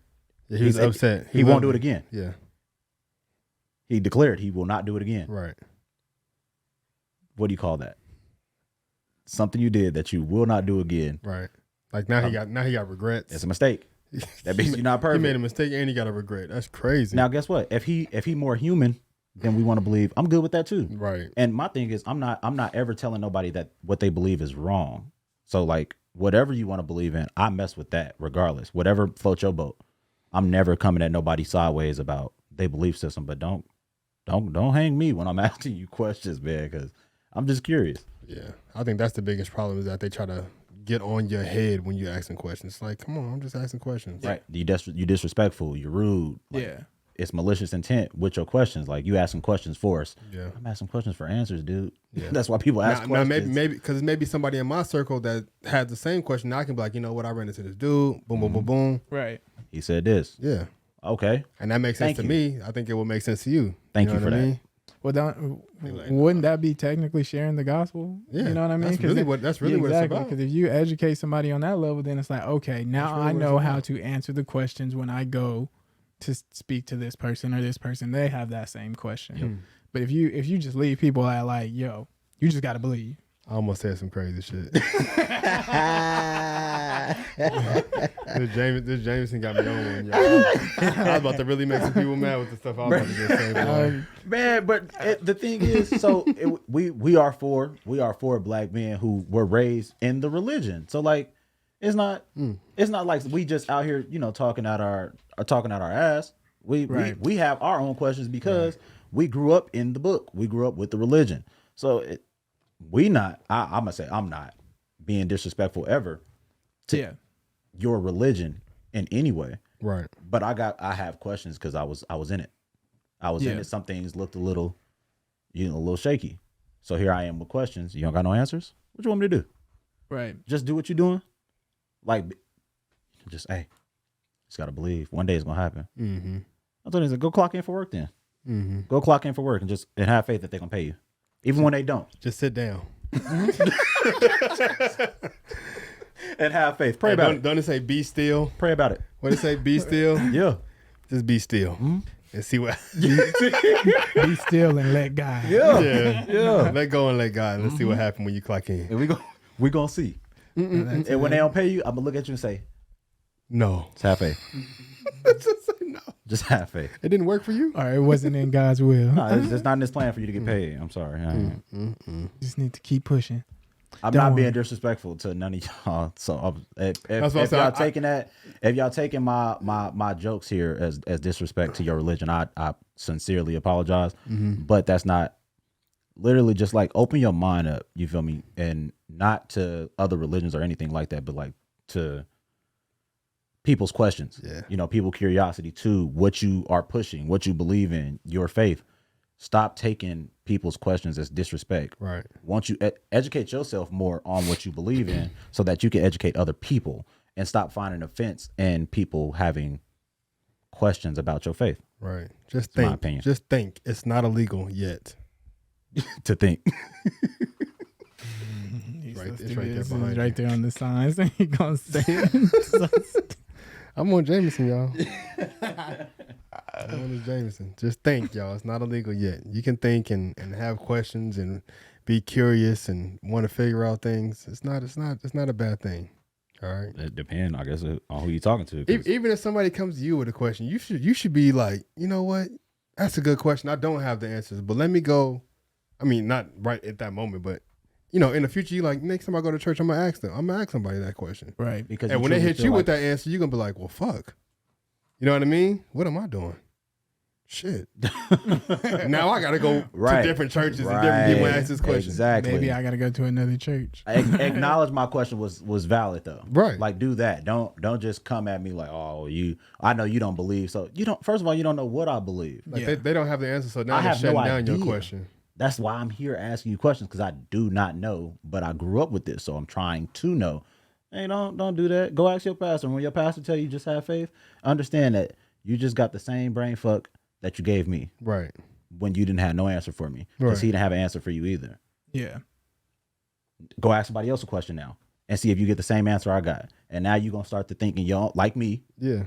Yeah, he was upset. He won't do it again. Yeah. He declared he will not do it again. Right. What do you call that? Something you did that you will not do again. Right. Like now he got regrets. It's a mistake. That means you're not perfect. He made a mistake and he got a regret. That's crazy. Now guess what? If he more human, then we want to believe. I'm good with that too. Right. And my thing is I'm not ever telling nobody that what they believe is wrong. So like whatever you want to believe in, I mess with that regardless. Whatever floats your boat. I'm never coming at nobody sideways about their belief system, but don't hang me when I'm asking you questions, man, because I'm just curious. Yeah. I think that's the biggest problem is that they try to get on your head when you're asking questions. Like, come on, I'm just asking questions. Right. You disrespectful, you're rude. Like, it's malicious intent with your questions. Like you asking questions for us. Yeah. I'm asking questions for answers, dude. Yeah. That's why people ask questions. Now maybe because maybe somebody in my circle that had the same question. Now I can be like, you know what? I ran into this dude. Boom, boom, boom, boom. Right. He said this. Yeah. Okay. And that makes sense to me. I think it will make sense to you. Thank you for that. Well, wouldn't that be technically sharing the gospel? Yeah. You know what I mean? That's really what it's about. Because if you educate somebody on that level, then it's like, okay, now I know how to answer the questions when I go to speak to this person or this person. They have that same question. But if you just leave people at like, yo, you just got to believe. I almost said some crazy shit. This Jameson got me on one, y'all. I was about to really make some people mad with the stuff I was about to just say. Man, but the thing is, so we are four black men who were raised in the religion. So like, it's not like we just out here, you know, talking out our ass. We have our own questions because we grew up in the book. We grew up with the religion. So I'm gonna say I'm not being disrespectful ever to your religion in any way. Right. But I have questions because I was in it. I was in it. Some things looked a little shaky. So here I am with questions. You don't got no answers? What you want me to do? Right. Just do what you're doing? Like, just gotta believe. One day it's gonna happen. Mm-hmm. I told him, go clock in for work then. Mm-hmm. Go clock in for work and have faith that they're gonna pay you. Even when they don't. Just sit down. And have faith. Pray about it. Don't it say be still? Pray about it. What it say? Be still? Yeah. Just be still. And see what Be still and let God. Yeah. Let go and let God. Let's see what happens when you clock in. And we gonna see. And when they don't pay you, I'm gonna look at you and say, No. Just have faith. Just say no. Just have faith. It didn't work for you? Or it wasn't in God's will. No, it's not in this plan for you to get paid. I'm sorry. Just need to keep pushing. I'm Don't not worry. being disrespectful to none of y'all. So if That's what I'm saying. y'all taking that, if y'all taking my jokes here as disrespect to your religion, I sincerely apologize. But that's not literally just like open your mind up. You feel me? And not to other religions or anything like that, but like to people's questions. Yeah. You know, people curiosity to what you are pushing, what you believe in, your faith. Stop taking people's questions as disrespect. Right. Once you educate yourself more on what you believe in so that you can educate other people and stop finding offense in people having questions about your faith. Right. Just my think. opinion. Just think. It's not illegal yet. To think. Right, it's right there behind you. right there on the signs. He gonna say it. I'm on Jameson, y'all. I'm on Jameson. Just think, y'all. It's not illegal yet. You can think and have questions and be curious and want to figure out things. It's not a bad thing. All right. It depends, I guess, on who you're talking to. 'Cause Even if somebody comes to you with a question, you should be like, you know what? That's a good question. I don't have the answers, but let me go. I mean, not right at that moment, but you know, in the future, you like next time I go to church, I'm gonna ask them. I'm gonna ask somebody that question. Right. because And when they hit you with that answer, you're gonna be like, well, fuck. You know what I mean? What am I doing? Shit. Now I gotta go Right. to different churches and different people and ask this question. Exactly. Maybe I gotta go to another church. Acknowledge my question was valid though. Right. Like do that. Don't just come at me like, oh, I know you don't believe. So you don't, first of all, you don't know what I believe. Like Yeah. they don't have the answer, so now I they're have no shutting down your idea. question. That's why I'm here asking you questions, because I do not know, but I grew up with this, so I'm trying to know. Hey, don't do that. Go ask your pastor. When your pastor tell you just have faith, understand that you just got the same brain fuck that you gave me Right. when you didn't have no answer for me, because Right. he didn't have an answer for you either. Yeah. Go ask somebody else a question now and see if you get the same answer I got. And now you're gonna start to thinking, yo, like me. Yeah.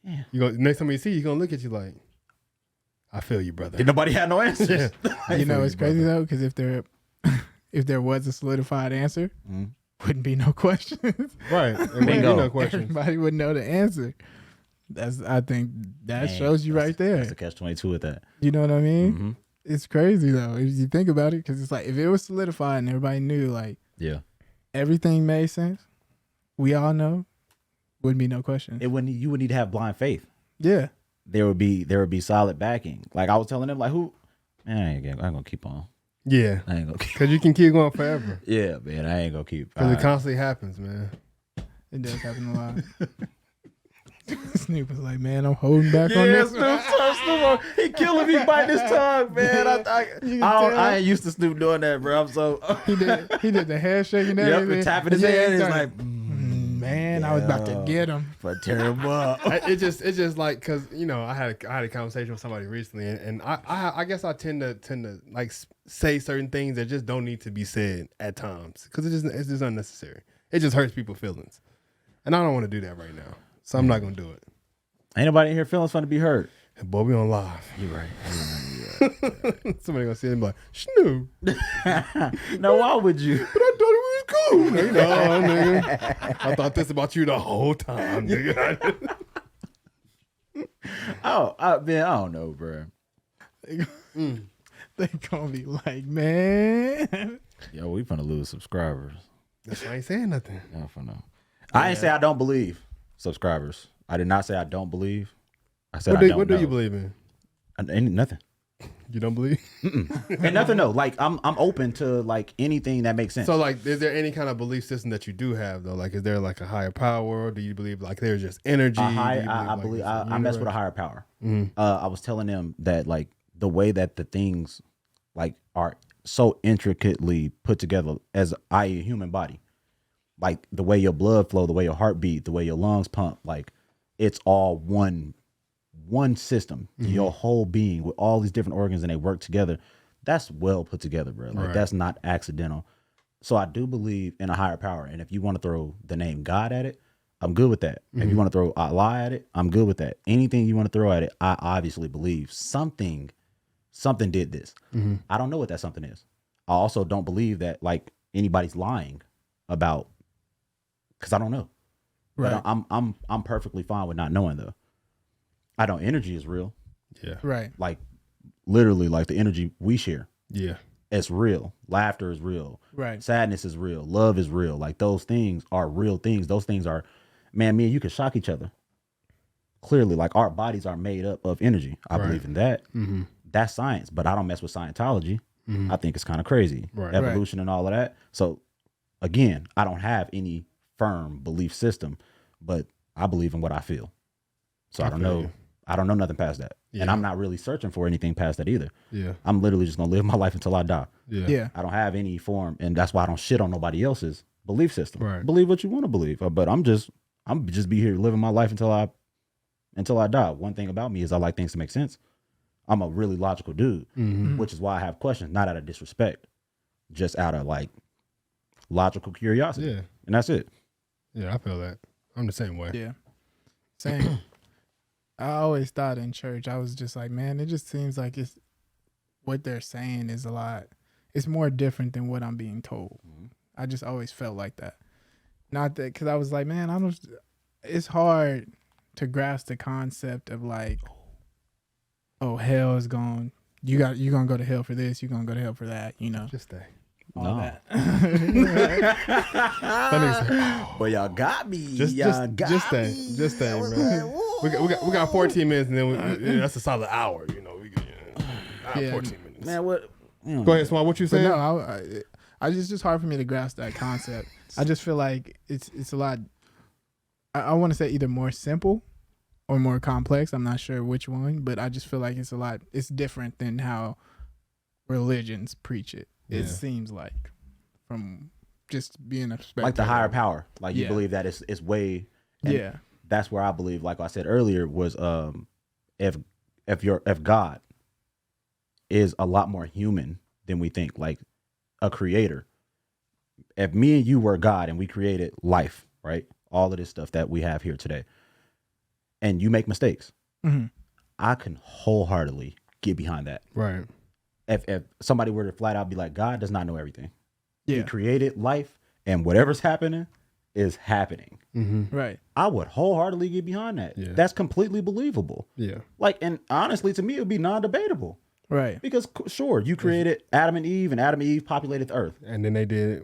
Yeah. You go next time you see, you're gonna look at you like, I feel you, brother. Did nobody have no answers? You know, it's crazy though, because if there was a solidified answer, wouldn't be no questions. Right. And we Bingo. ain't no questions. Everybody would know the answer. I think that Dang, shows you right there. That's a catch-22 with that. You know what I mean? Mm-hmm. It's crazy though if you think about it, because it's like if it was solidified and everybody knew, like Yeah. everything made sense, we all know, wouldn't be no question. You would need to have blind faith. Yeah. There would be solid backing. Like I was telling them, like man, I ain't gonna keep on. Yeah. I ain't gonna keep. Because you can keep going forever. Yeah, man, I ain't gonna keep. Because it constantly happens, man. It does happen a lot. Snoop was like, man, I'm holding back on Yeah, this. Snoop, he killing me biting his tongue, man. I ain't used to Snoop doing that, bro. I'm so. He did the head shaking. Yep, and tapping his head. It's like, man, I was about to get him. but tear him up. It's just like, because you know, I had a conversation with somebody recently, and I guess I tend to like say certain things that just don't need to be said at times, because it's just unnecessary. It just hurts people's feelings, and I don't want to do that right now, so I'm not gonna do it. Ain't nobody in here feeling fun to be hurt. And boy, we on live. You're right. Somebody gonna see it and be like, Snoop, No, why would you? but I thought it was cool. Like, no, nigga. I thought this about you the whole time, nigga. I don't know, bro. They gonna be like, man. Yo, we finna lose subscribers. That's why I ain't saying nothing. I don't know. I ain't say I don't believe subscribers. I did not say I don't believe. I said What do you believe in? Ain't nothing. You don't believe? Ain't nothing. No, like I'm open to like anything that makes sense. So, like, is there any kind of belief system that you do have though? Like, is there like a higher power, or do you believe like there's just energy? I believe I mess with a higher power. I was telling them that like the way that the things like are so intricately put together as a human body, like the way your blood flow, the way your heart beat, the way your lungs pump, like it's all one system, your whole being with all these different organs, and they work together. That's well put together, bro. Like Right. that's not accidental. So I do believe in a higher power. And if you want to throw the name God at it, I'm good with that. If you want to throw Allah at it, I'm good with that. Anything you want to throw at it, I obviously believe something did this. I don't know what that something is. I also don't believe that like anybody's lying about, because I don't know. Right. But I'm perfectly fine with not knowing though. I know energy is real. Yeah. Right. Like literally, like the energy we share. Yeah. It's real. Laughter is real. Right. Sadness is real. Love is real. Like those things are real things. Those things are, man, me and you can shock each other. Clearly, like our bodies are made up of energy. I believe in that. Mm-hmm. That's science, but I don't mess with Scientology. Mm-hmm. I think it's kind of crazy. Right. Evolution and all of that. So again, I don't have any firm belief system, but I believe in what I feel. So I don't know. I don't know nothing past that. Yeah. And I'm not really searching for anything past that either. Yeah. I'm literally just going to live my life until I die. Yeah. Yeah. I don't have any form, and that's why I don't shit on nobody else's belief system. Right. Believe what you want to believe, but I'm just be here living my life until I die. One thing about me is I like things to make sense. I'm a really logical dude, which is why I have questions, not out of disrespect, just out of like logical curiosity. Yeah. And that's it. Yeah, I feel that. I'm the same way. Yeah. Same. I always thought in church, I was just like, man, it just seems like it's what they're saying is a lot. It's more different than what I'm being told. I just always felt like that. Not that, because I was like, man, it's hard to grasp the concept of like, oh, hell is gone. You're going to go to hell for this. You're going to go to hell for that, you know. Just stay. All that. But y'all got me. Just stay. Just stay, man. We got 14 minutes, and then that's a solid hour. You know, 14 minutes. Man, what? Go ahead, Suave. What you saying? No, it's just hard for me to grasp that concept. I just feel like it's a lot. I want to say either more simple or more complex. I'm not sure which one, but I just feel like it's a lot. It's different than how religions preach it. It seems like from just being a spectator. Like the higher power. Like you believe that it's way. Yeah. That's where I believe, like I said earlier, was if God is a lot more human than we think, like a creator. If me and you were God and we created life, right? All of this stuff that we have here today, and you make mistakes, I can wholeheartedly get behind that. Right. If somebody were to flat out be like, God does not know everything. Yeah. He created life, and whatever's happening is happening. Mm-hmm. Right. I would wholeheartedly get behind that. Yeah. That's completely believable. Yeah. Like, and honestly, to me, it would be non-debatable. Right. Because sure, you created Adam and Eve populated the earth. And then they did,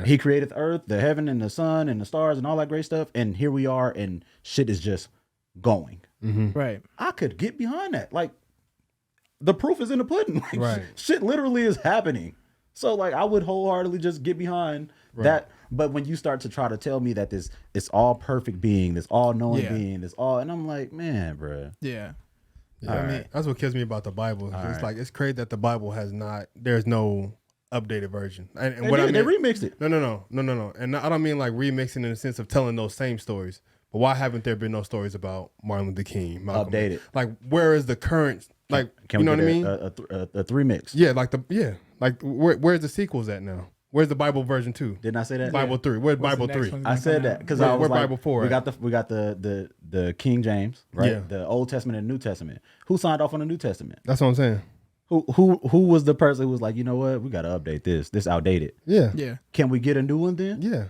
He created the earth, the heaven and the sun and the stars and all that great stuff. And here we are, and shit is just going. Mm-hmm. Right. I could get behind that. Like, the proof is in the pudding. Like, Right. Shit literally is happening. So, like, I would wholeheartedly just get behind that. But when you start to try to tell me that it's all perfect being, this all knowing being, this all, and I'm like, man, bro. Yeah. Yeah, I mean, that's what kills me about the Bible. It's like, it's crazy that the Bible there's no updated version. And what they remixed it. No. And I don't mean like remixing in the sense of telling those same stories. But why haven't there been no stories about Martin Luther King? Malcolm? Updated. Like, where is the current, like, Can you know we what I get mean? a three mix. Yeah, like where's the sequels at now? Where's the Bible version 2? Didn't I say that? Bible 3. Where's What's Bible the next 3? one? I said that because I was Where like, Bible 4 we at? got the King James, right? Yeah. The Old Testament and New Testament. Who signed off on the New Testament? That's what I'm saying. Who was the person who was like, you know what, we got to update this. This outdated. Yeah. Yeah. Can we get a new one then? Yeah.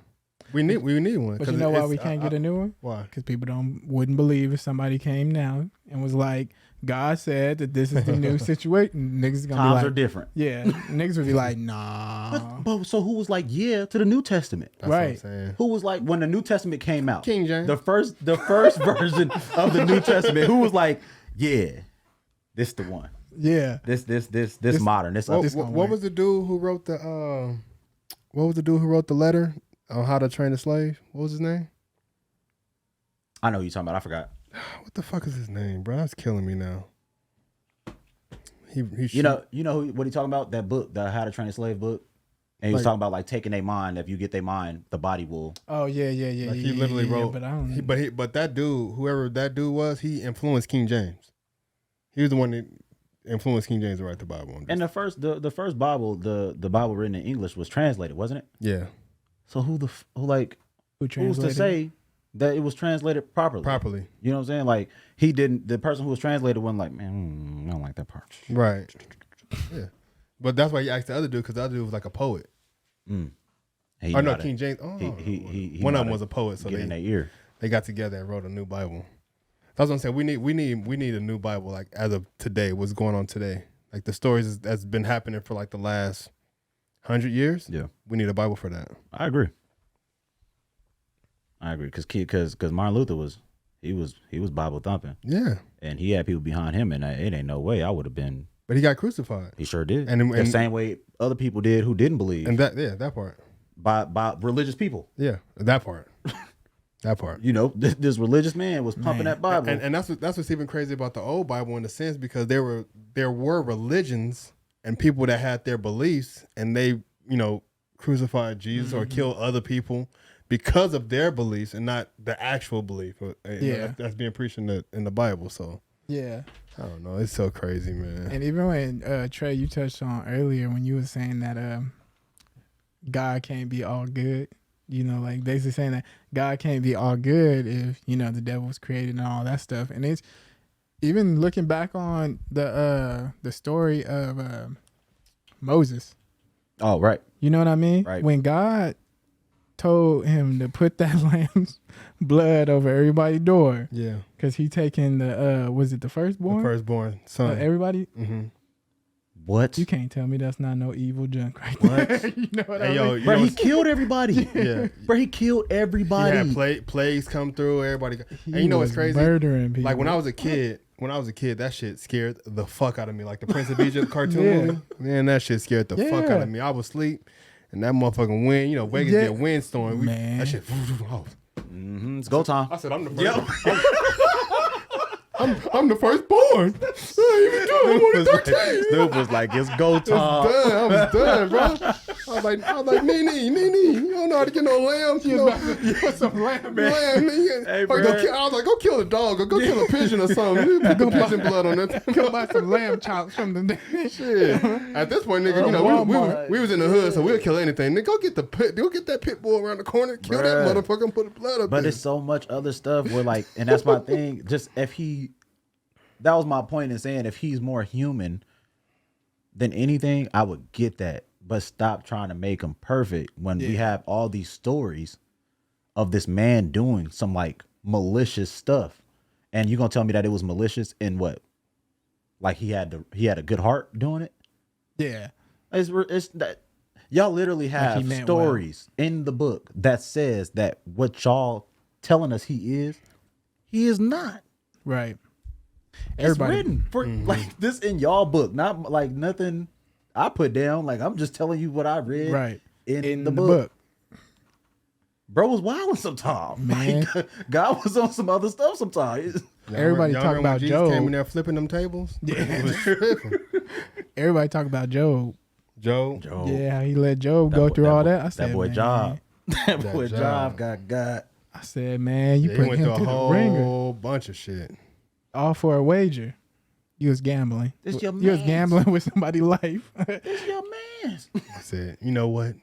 We need one. But you know why we can't get a new one? Why? Because people wouldn't believe if somebody came now and was like, God said that this is the new situation. Niggas gonna Times be like, are different. yeah. Niggas would be like, nah. But so who was like, yeah, to the New Testament? That's what I'm Right. saying. Who was like, when the New Testament came out, King James. the first version of the New Testament, who was like, yeah, this the one. Yeah. This modern. This What was the dude who wrote the letter on how to train a slave? What was his name? I know who you're talking about. I forgot. What the fuck is his name, bro? That's killing me now. He You know what he talking about? That book, the How to Train a Slave book. And he was talking about like taking their mind. If you get their mind, the body will. Oh yeah. Like he literally wrote. But I don't. But that dude, whoever that dude was, he influenced King James. He was the one that influenced King James to write the Bible. And the first Bible, the Bible written in English was translated, wasn't it? Yeah. So who was to translated? say that it was translated properly? You know what I'm saying? Like the person who was translated wasn't like, man, I don't like that part. Right. Yeah. But that's why he asked the other dude, because the other dude was like a poet. Mm. King James. Oh, he one of them was a poet. So get in their ear. they got together and wrote a new Bible. That's what I'm saying. We need a new Bible, like as of today, what's going on today. Like the stories that's been happening for like the last 100 years. Yeah. We need a Bible for that. I agree. Because Martin Luther was Bible thumping. Yeah. And he had people behind him, and it ain't no way I would have been. But he got crucified. He sure did. And the same way other people did who didn't believe. And that part. By religious people. Yeah, that part. That part. You know, this religious man was pumping that Bible. And that's what's even crazy about the old Bible in a sense, because there were religions and people that had their beliefs, and they, crucified Jesus or killed other people because of their beliefs and not the actual belief. That's being preached in the Bible. So yeah, I don't know. It's so crazy, man. And even when Trey, you touched on earlier when you were saying that God can't be all good. Like basically saying that God can't be all good if the devil was created and all that stuff. And it's even looking back on the story of Moses. Oh, right. You know what I mean? Right. When God told him to put that lamb's blood over everybody's door. Yeah. Because he taking was it the firstborn? The firstborn son. Everybody? Mm-hmm. What? You can't tell me that's not no evil junk right there. You know what I mean? Bro, he killed everybody. Yeah. Bro, he killed everybody. He had plagues come through, everybody. And you know what's crazy? Murdering people. Like when I was a kid, that shit scared the fuck out of me. Like the Prince of Egypt cartoon movie. Man, that shit scared the fuck out of me. I would sleep and that motherfucking wind, Vegas get a windstorm. Man. That shit. It's go time. I said, I'm the first. I'm the firstborn. I'm only 13. Snoop was like, it's go time. I was done, bro. I was like, Nene, you don't know how to get no lambs. Put some lamb. Hey, bro. I was like, go kill a dog or go kill a pigeon or something. Put the pigeon blood on that. Go buy some lamb chops from the shit. At this point, nigga, we was in the hood, so we'll kill anything. Nigga, go get that pit bull around the corner, kill that motherfucker, and put the blood up there. But it's so much other stuff where like, and that's my thing. Just that was my point in saying if he's more human than anything, I would get that. But stop trying to make him perfect when we have all these stories of this man doing some like malicious stuff. And you're gonna tell me that it was malicious in what? Like he had a good heart doing it? Yeah. It's that y'all literally have stories in the book that says that what y'all telling us he is not. Right. It's written for like this in y'all book, not like nothing I put down. Like I'm just telling you what I read in the book. Bro was wilding sometimes. Man, like, God was on some other stuff sometimes. Everybody talk about Job. Came in there flipping them tables. Yeah. Everybody talk about Job. Job. Yeah, he let Job go through all that. I said, that boy man, Job. That boy Job got. I said, man, you put went him through through a the ringer. whole bunch of shit. All for a wager. You was gambling. This your you was gambling with somebody's life. This your man's. I said, you know what?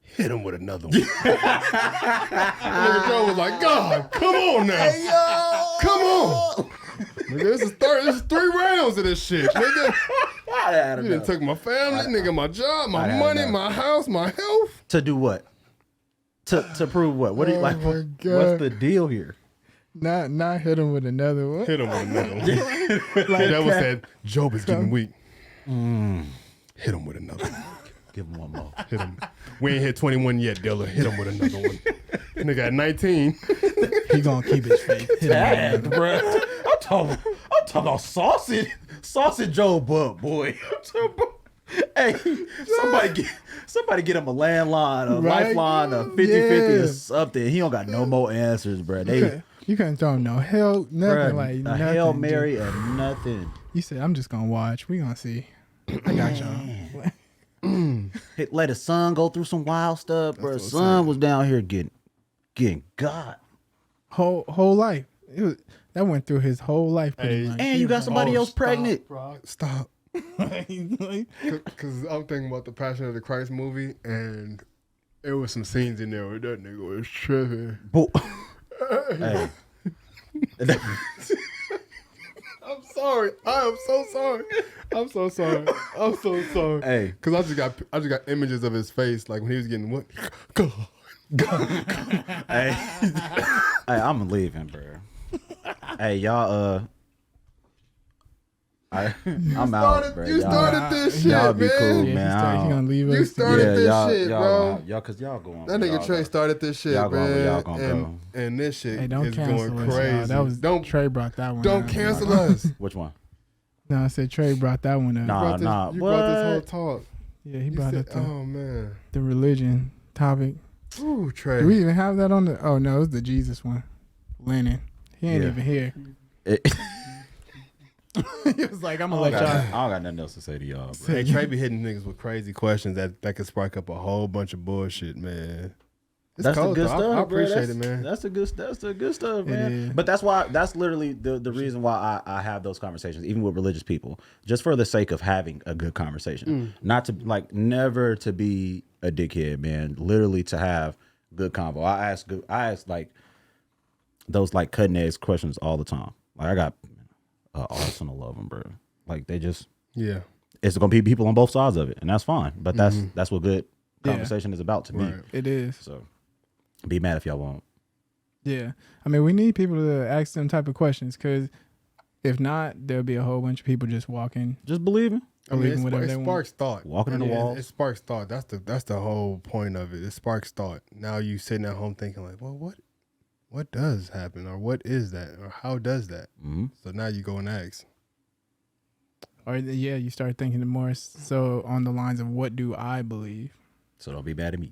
Hit him with another one. Nigga Joe was like, God, come on now. Hey, yo. Come on. Nigga, this is 3 rounds of this shit, nigga. You done took my family, nigga, my job, my money, my house, my health. To do what? To prove what? What do you like? What's the deal here? Not hit him with another one. Hit him with another one. Like that was said, Job is getting weak. Hit him with another one. Give him one more. Hit him. We ain't hit 21 yet, Dilla. Hit him with another one. Nigga at 19. He gonna keep his faith. Hit him with bro. I'm talking about sausage Job up, boy. Hey, somebody get him a landline, a lifeline, a 50-50 or something. He don't got no more answers, bro. You couldn't throw him no hell, nothing, like a nothing. Hail Mary and nothing. You said, I'm just gonna watch. We gonna see. I got y'all. Let his son go through some wild stuff, bro. His son was down here getting God. Whole life. That went through his whole life pretty much. And you got somebody else pregnant. Stop. Because I'm thinking about the Passion of the Christ movie, and there was some scenes in there where that nigga was tripping. Hey. I'm sorry. I am so sorry. I'm so sorry. I'm so sorry. Hey, because I just got images of his face, like when he was getting what? God. Hey, I'm leaving, bro. Hey, y'all. I'm out, bro. You started this shit, y'all be man. cool, Yeah, man. he gonna leave us. You started this shit, bro. Y'all, cause y'all going. That nigga Trey started this shit, y'all man. Y'all gonna go. And this shit Hey, don't is cancel going us, crazy. y'all. That was don't Trey brought that one. don't up. cancel us. Which one? No, I said Trey brought that one up. Nah. You brought this whole talk. Yeah, he You brought said, up oh man. the religion topic. Ooh, Trey. Do we even have that on the? Oh no, it was the Jesus one. Lennon. He ain't Yeah. even here. He was like, I'm gonna let y'all. I don't got nothing else to say to y'all, bro. Hey, Trey be hitting niggas with crazy questions that could spark up a whole bunch of bullshit, man. It's That's cold, the good though. stuff. I appreciate it, bro. man. That's the good stuff, man. is. But that's literally the reason why I have those conversations, even with religious people, just for the sake of having a good conversation. Not to never to be a dickhead, man. Literally to have good convo. I ask like those like cutting edge questions all the time. Like I got an arsenal of them, bro. Like they just it's gonna be people on both sides of it, and that's fine. But that's what good conversation is about to me. It is. So be mad if y'all won't. Yeah. I mean, we need people to ask them type of questions because if not, there'll be a whole bunch of people just walking. Just believing. I mean, Believing it whatever they sparks thought. Walking in the walls. It sparks thought. That's the whole point of it. It sparks thought. Now you sitting at home thinking like, well, what does happen, or what is that, or how does that? Mm-hmm. So now you go and ask. Or yeah, you start thinking more so on the lines of what do I believe? So don't be mad at me.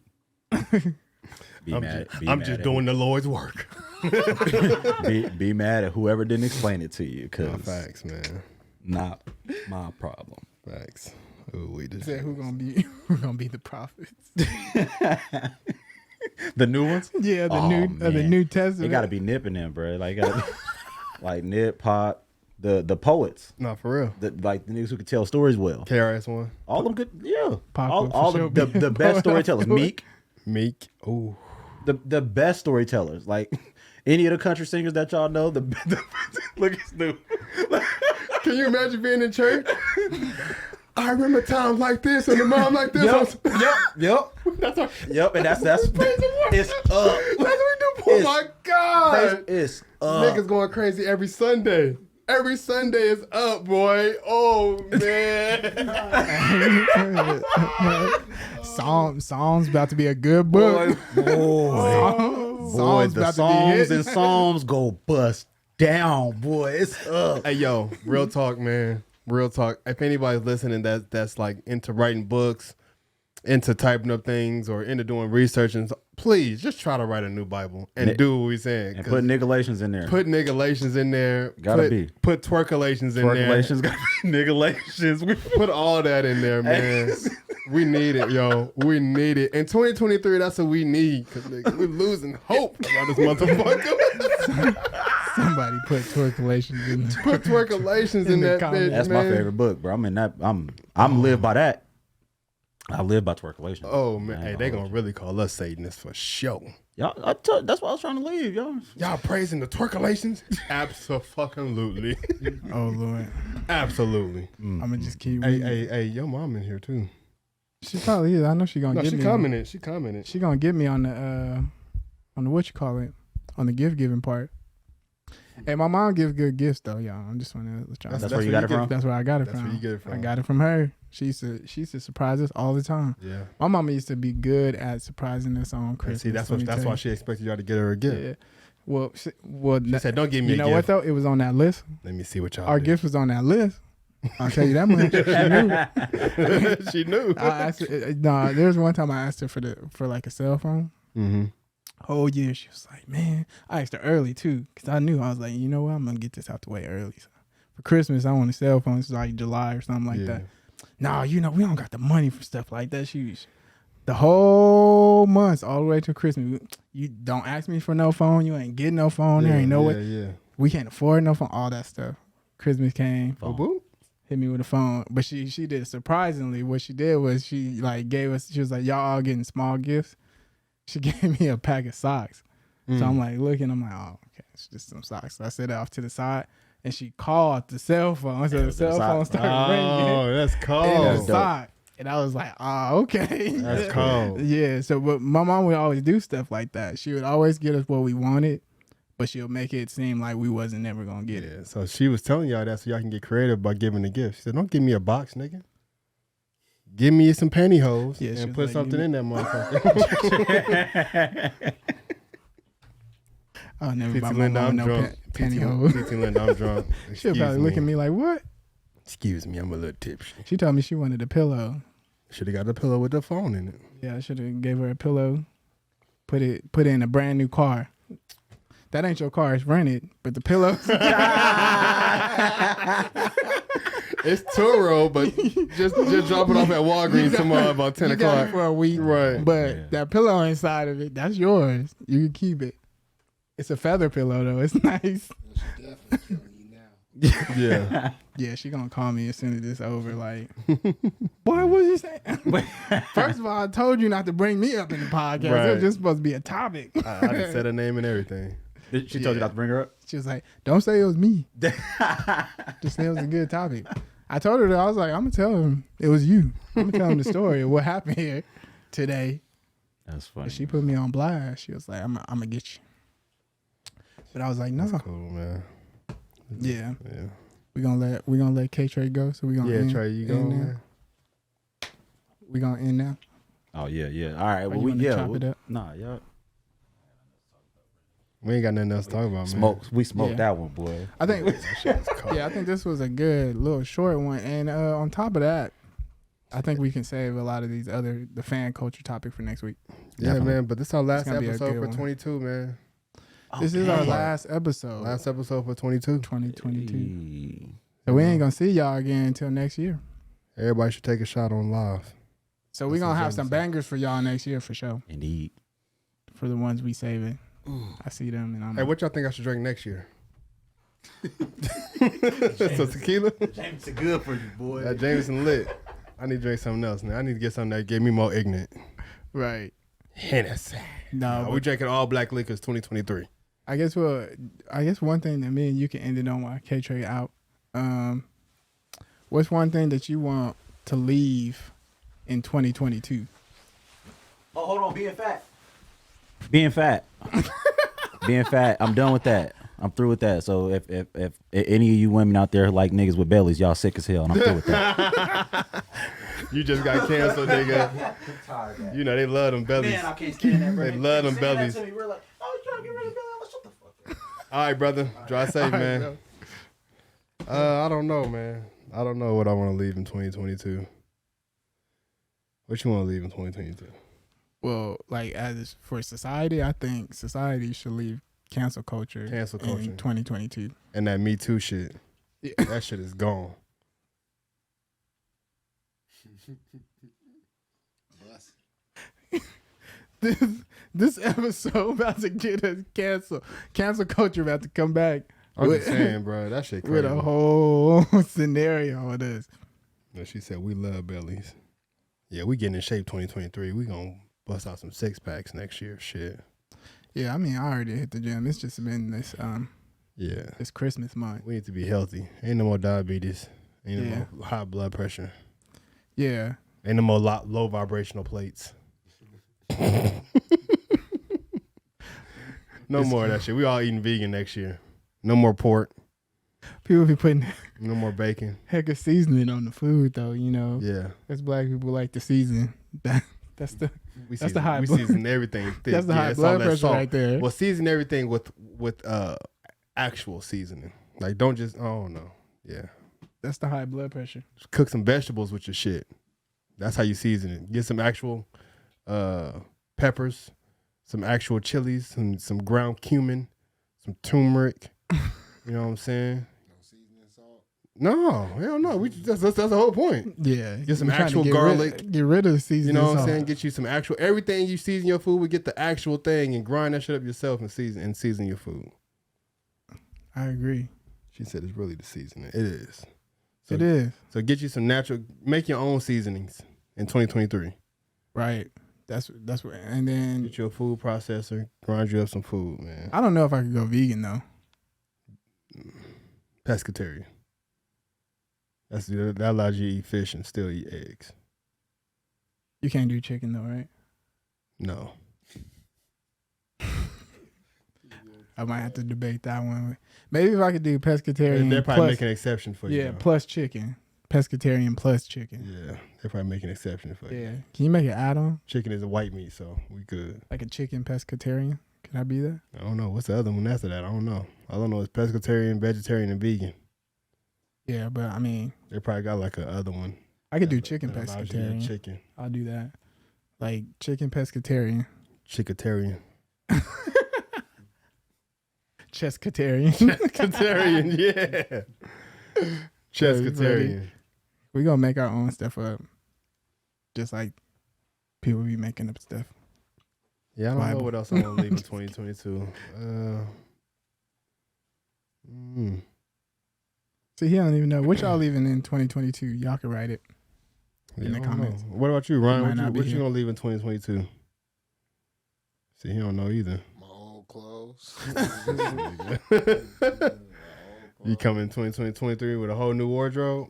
I'm just doing the Lord's work. Be mad at whoever didn't explain it to you, cause Facts, man. not my problem. Facts. Ooh, we just Said who gonna be the prophets? The new ones? Yeah, the Man. New Testament. It got to be Nip in them, bro. Like, gotta be, like Nip, Pop, the poets, not for real. like the niggas who could tell stories well. KRS One, All them good, yeah. Pop All for the sure. best storytellers. Meek. Ooh, The best storytellers. Like any of the country singers that y'all know. Look at Snoop. can you imagine being in church? I remember times like this and the mom like this. Yep. That's our, Yep. And that's it's up. that's what we do. Oh my God. It's up. Niggas going crazy every Sunday. Every Sunday is up, boy. Oh man. Psalms about to be a good book. Boy, the songs and psalms go bust down, boy. It's up. Hey yo, real talk, man. Real talk. If anybody's listening that's like into writing books, into typing up things, or into doing research, and please just try to write a new Bible and do what we're saying. And put nigalations in there. Put nigalations in there. Gotta be. Put twerkalations in Twerkalations gotta be nigalations. Put all that in there, man. We need it, yo. We need it. In 2023, that's what we need. Because we're losing hope about this motherfucker. Somebody put twerkalations in there. Put twerkalations in that bitch, That's man. my favorite book, bro. I'm in that. I'm live by that. I live by twerkalations. Oh, man. Hey, they going to really call us Satanists for sure. Y'all, that's why I was trying to leave, y'all. Y'all praising the twerkalations? Absolutely. Oh Lord. Absolutely. I'm gonna just keep. Hey, your mom in here too. She probably is. I know she gonna No, get she me. commented. She commented. She gonna get me on the what you call it, on the gift giving part. Hey, my mom gives good gifts though, y'all. I'm just want to let y'all. That's where you got it from? That's where I got it That's from. where you get it from. I got it from her. She used to surprise us all the time. Yeah. My mama used to be good at surprising us on And Christmas. see, that's let me that's tell why you. she expected y'all to get her a gift. Yeah. Well, she said, "Don't give me You a know what gift." though? It was on that list. Let me see what y'all. Our did. gift was on that list. I'll tell you that much. She knew. She knew. I asked her, nah, there was one time I asked her for like a cell phone. Mm-hmm. Whole year she was like, man, I asked her early too, because I knew I was like, you know what, I'm gonna get this out the way early. So for Christmas, I want a cell phone. It's like July or something like that. Nah, you know, we don't got the money for stuff like that. The whole months all the way to Christmas. You don't ask me for no phone. You ain't getting no phone. There ain't no way. Yeah. We can't afford no phone. All that stuff. Christmas came. Boop. Hit me with a phone. But she did surprisingly. What she did was she like gave us. She was like, y'all all getting small gifts. She gave me a pack of socks. So I'm like looking. I'm like, oh, okay, it's just some socks. So I set it off to the side. And she called the cell phone. So the cell phone started ringing. Oh, that's In cold. the sock. And I was like, okay. That's cold. Yeah. So, but my mom would always do stuff like that. She would always get us what we wanted, but she'll make it seem like we wasn't never gonna get it. Yeah, so she was telling y'all that so y'all can get creative by giving the gift. She said, "Don't give me a box, nigga. Give me some pantyhose and put something in that motherfucker." I'll never Titi buy my Linda, mom I'm no drunk. pantyhose. Titi Linda, I'm drunk. She'll probably look at me like, what? Excuse me, I'm a little tipsy. She told me she wanted a pillow. Should have got the pillow with the phone in it. Yeah, I should have gave her a pillow. Put it in a brand new car. That ain't your car, it's rented. But the pillow. It's Turo, but just drop it off at Walgreens tomorrow about 10 you got o'clock. it for a week. Right. But that pillow inside of it, that's yours. You can keep it. It's a feather pillow though. It's nice. Yeah. Yeah, she gonna call me as soon as this over. Like, boy, what you saying? First of all, I told you not to bring me up in the podcast. Right. It was just supposed to be a topic. I just said her name and everything. She told you not to bring her up? She was like, don't say it was me. Just say it was a good topic. I told her that. I was like, I'm gonna tell him it was you. I'm gonna tell him the story of what happened here today. That's funny. But she put me on blast. She was like, I'm gonna get you. But I was like, no. That's cool, man. Yeah. Yeah. We gonna let K Trey go. So we gonna Yeah, end, Trey, you go, end now. man. We gonna end now. Oh yeah. All right. Well, you wanna chop we, it up? nah, yeah. We ain't got nothing else to talk about, man. We smoked Yeah. that one, boy. I think Cold. yeah, I think this was a good little short one. And on top of that, I think we can save a lot of the fan culture topic for next week. Yeah, Definitely. man. But this is our last gonna be a episode good for one. 22, man. This is our last episode. Last episode for 22. 2022. So we ain't gonna see y'all again until next year. Everybody should take a shot on live. So we That's gonna what have James some said. bangers for y'all next year for sure. Indeed. For the ones we saving. I see them and I'm Hey, what y'all think I should drink next year? Some tequila? Jameson good for you, boy. That Jameson lit. I need to drink something else, man. I need to get something that get me more ignorant. right. Hennessy. No, We drinking all black liquors 2023. I guess one thing that me and you can end it on while K Trey out. What's one thing that you want to leave in 2022? Oh, hold on. Being fat. Being fat. I'm done with that. I'm through with that. So if any of you women out there like niggas with bellies, y'all sick as hell, and I'm through with that. You just got canceled, nigga. You know, they love them bellies. Man, I can't stand that, bro. They love them Saying that bellies. to me, we're like, oh, you trying to get rid of belly? Let's shut the fuck up. All right, brother. Drive safe, man. I don't know, man. I don't know what I want to leave in 2022. What you want to leave in 2022? Well, like for society, I think society should leave cancel culture. Cancel culture. In 2022. And that Me Too shit. Yeah. That shit is gone. This episode about to get us canceled. Cancel culture about to come back. I'm just saying, bro. That shit crazy. With a whole scenario of this. And she said, we love bellies. Yeah, we getting in shape 2023. We gonna bust out some 6-packs next year. Shit. Yeah, I mean, I already hit the gym. It's just been this Yeah. this Christmas month. We need to be healthy. Ain't no more diabetes. Ain't no Yeah. more high blood pressure. Yeah. Ain't no more low vibrational plates. No more of that shit. We all eating vegan next year. No more pork. People be putting No more bacon. heck of seasoning on the food, though. You know, Yeah. as black people like to season. That's the We That's season, the high we blood- season everything thick. that's the high it's blood all that pressure salt. right there. Well, season everything with actual seasoning. Like, don't just, oh no. Yeah. That's the high blood pressure. Just cook some vegetables with your shit. That's how you season it. Get some actual peppers, some actual chilies, some ground cumin, some turmeric. You know what I'm saying? No seasoning salt. No, hell no. That's the whole point. Yeah. Get some We're trying to actual get garlic. Get rid of the seasoning. You know what I'm salt. saying? Get you some actual everything you season your food with. Get the actual thing and grind that shit up yourself and season your food. I agree. She said it's really the seasoning. It is. So, It is. So get you some natural. Make your own seasonings in 2023. Right. That's what. And then Get you a food processor. Grind you up some food, man. I don't know if I could go vegan though. Pescatarian. That allows you to eat fish and still eat eggs. You can't do chicken though, right? No. I might have to debate that one. Maybe if I could do pescatarian. They're probably making an exception for you. Yeah, plus chicken. Pescatarian plus chicken. Yeah, they're probably making an exception for you. Yeah. Can you make an add-on? Chicken is a white meat, so we good. Like a chicken pescatarian? Can I be that? I don't know. What's the other one after that? I don't know. All I know is pescatarian, vegetarian, and vegan. Yeah, but I mean, they probably got like a other one. I could do chicken that allows you to pescatarian. get chicken. I'll do that. Like chicken pescatarian. Chickatarian. Chescatarian. Chescatarian, yeah. Chescatarian. We gonna make our own stuff up. Just like people be making up stuff. Yeah, I don't know what else I want to leave in 2022. See, he don't even know. What y'all leaving in 2022? Y'all can write it in the comments. What about you, Ryan? What you gonna leave in 2022? See, he don't know either. My old clothes. You come in 2023 with a whole new wardrobe.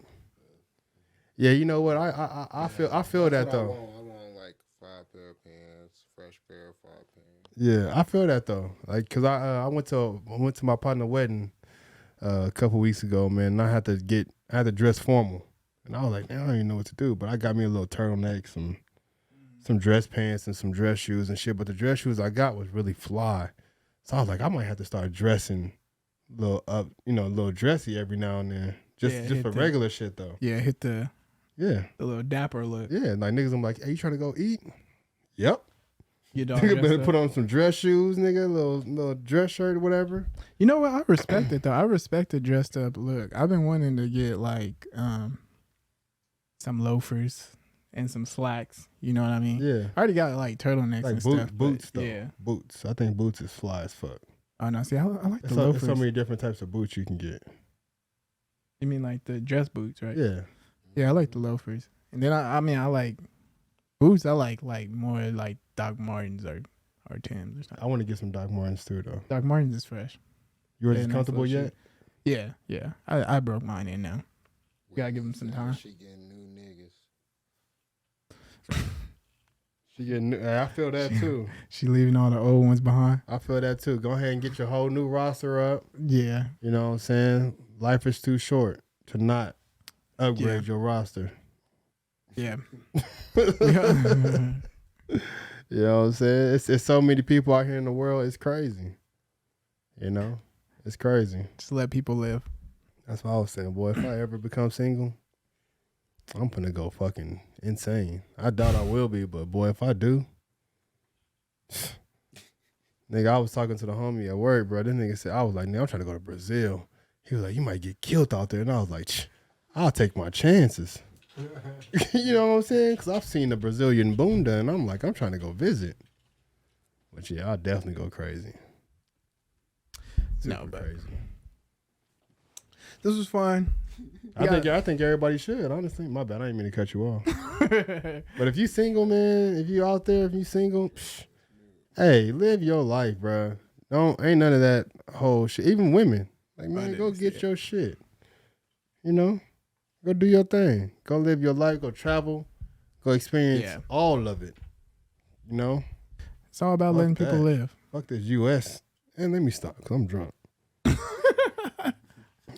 Yeah, you know what? I feel that though. I want like 5 pair of pants, fresh pair of 5 pants. Yeah, I feel that though. Like, cause I went to my partner's wedding a couple weeks ago, man. And I had to dress formal, and I was like, man, I don't even know what to do. But I got me a little turtleneck, some dress pants, and some dress shoes and shit. But the dress shoes I got was really fly, so I was like, I might have to start dressing a little up, a little dressy every now and then, just for regular shit though. Yeah, hit the little dapper look. Yeah, like niggas, I'm like, hey, you trying to go eat? Yep. Your dog Nigga better put on some dress shoes, nigga, little dress shirt or whatever. You know what? I respect it though. I respect the dressed up look. I've been wanting to get like some loafers and some slacks. You know what I mean? Yeah. I already got like turtlenecks like and stuff. Boots though. Yeah. Boots. I think boots is fly as fuck. Oh no, see, I like the There's loafers. so many different types of boots you can get. You mean like the dress boots, right? Yeah. Yeah, I like the loafers. And then I like boots. I like more like Doc Martens or Timbs or something. I want to get some Doc Martens too though. Doc Martens is fresh. Yours Yeah, is nice comfortable little yet? Yeah. I broke mine in now. Gotta give them some time. She getting new niggas. She getting. I feel that too. She leaving all the old ones behind. I feel that too. Go ahead and get your whole new roster up. Yeah. You know what I'm saying? Life is too short to not upgrade your roster. Yeah. You know what I'm saying? It's so many people out here in the world. It's crazy. It's crazy. Just let people live. That's what I was saying, boy. If I ever become single, I'm gonna go fucking insane. I doubt I will be, but boy, if I do, nigga, I was talking to the homie at work, bro. This nigga said, I was like, nigga, I'm trying to go to Brazil. He was like, you might get killed out there. And I was like, I'll take my chances. You know what I'm saying? Because I've seen the Brazilian bunda, and I'm like, I'm trying to go visit. But yeah, I'll definitely go crazy. Super crazy. This was fun. I think everybody should, honestly. My bad, I didn't mean to cut you off. But if you single, man, if you out there, if you single, hey, live your life, bro. Ain't none of that whole shit. Even women, like, man, go get your shit. Go do your thing. Go live your life. Go travel. Go experience all of it. It's all about letting people live. Fuck this U.S. And let me stop because I'm drunk.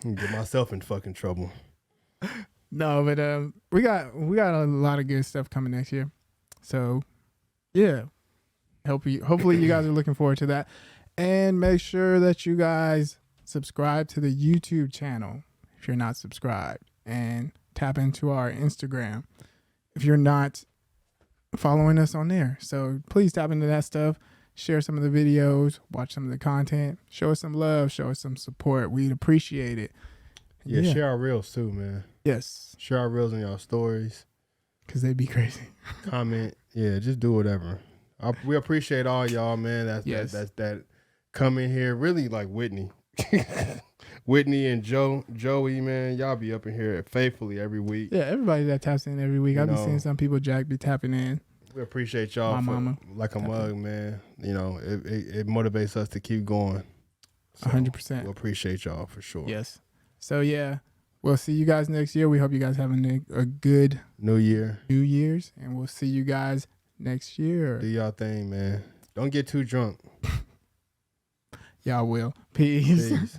Get myself in fucking trouble. No, but we got a lot of good stuff coming next year. So yeah. Hopefully you guys are looking forward to that. And make sure that you guys subscribe to the YouTube channel if you're not subscribed. And tap into our Instagram if you're not following us on there. So please tap into that stuff. Share some of the videos, watch some of the content, show us some love, show us some support. We'd appreciate it. Yeah, share our reels too, man. Yes. Share our reels in y'all stories. Because they'd be crazy. Comment. Yeah, just do whatever. We appreciate all y'all, man. That come in here. Really like Whitney. Whitney and Joey, man, y'all be up in here faithfully every week. Yeah, everybody that taps in every week. I've been seeing some people, Jack, be tapping in. We appreciate y'all. My mama. Like a mug, man. It motivates us to keep going. 100%. We appreciate y'all for sure. Yes. So, yeah, We'll see you guys next year. We hope you guys having a good New Year. New Year's, and we'll see you guys next year. Do y'all thing, man. Don't get too drunk. Y'all will. Peace. Peace.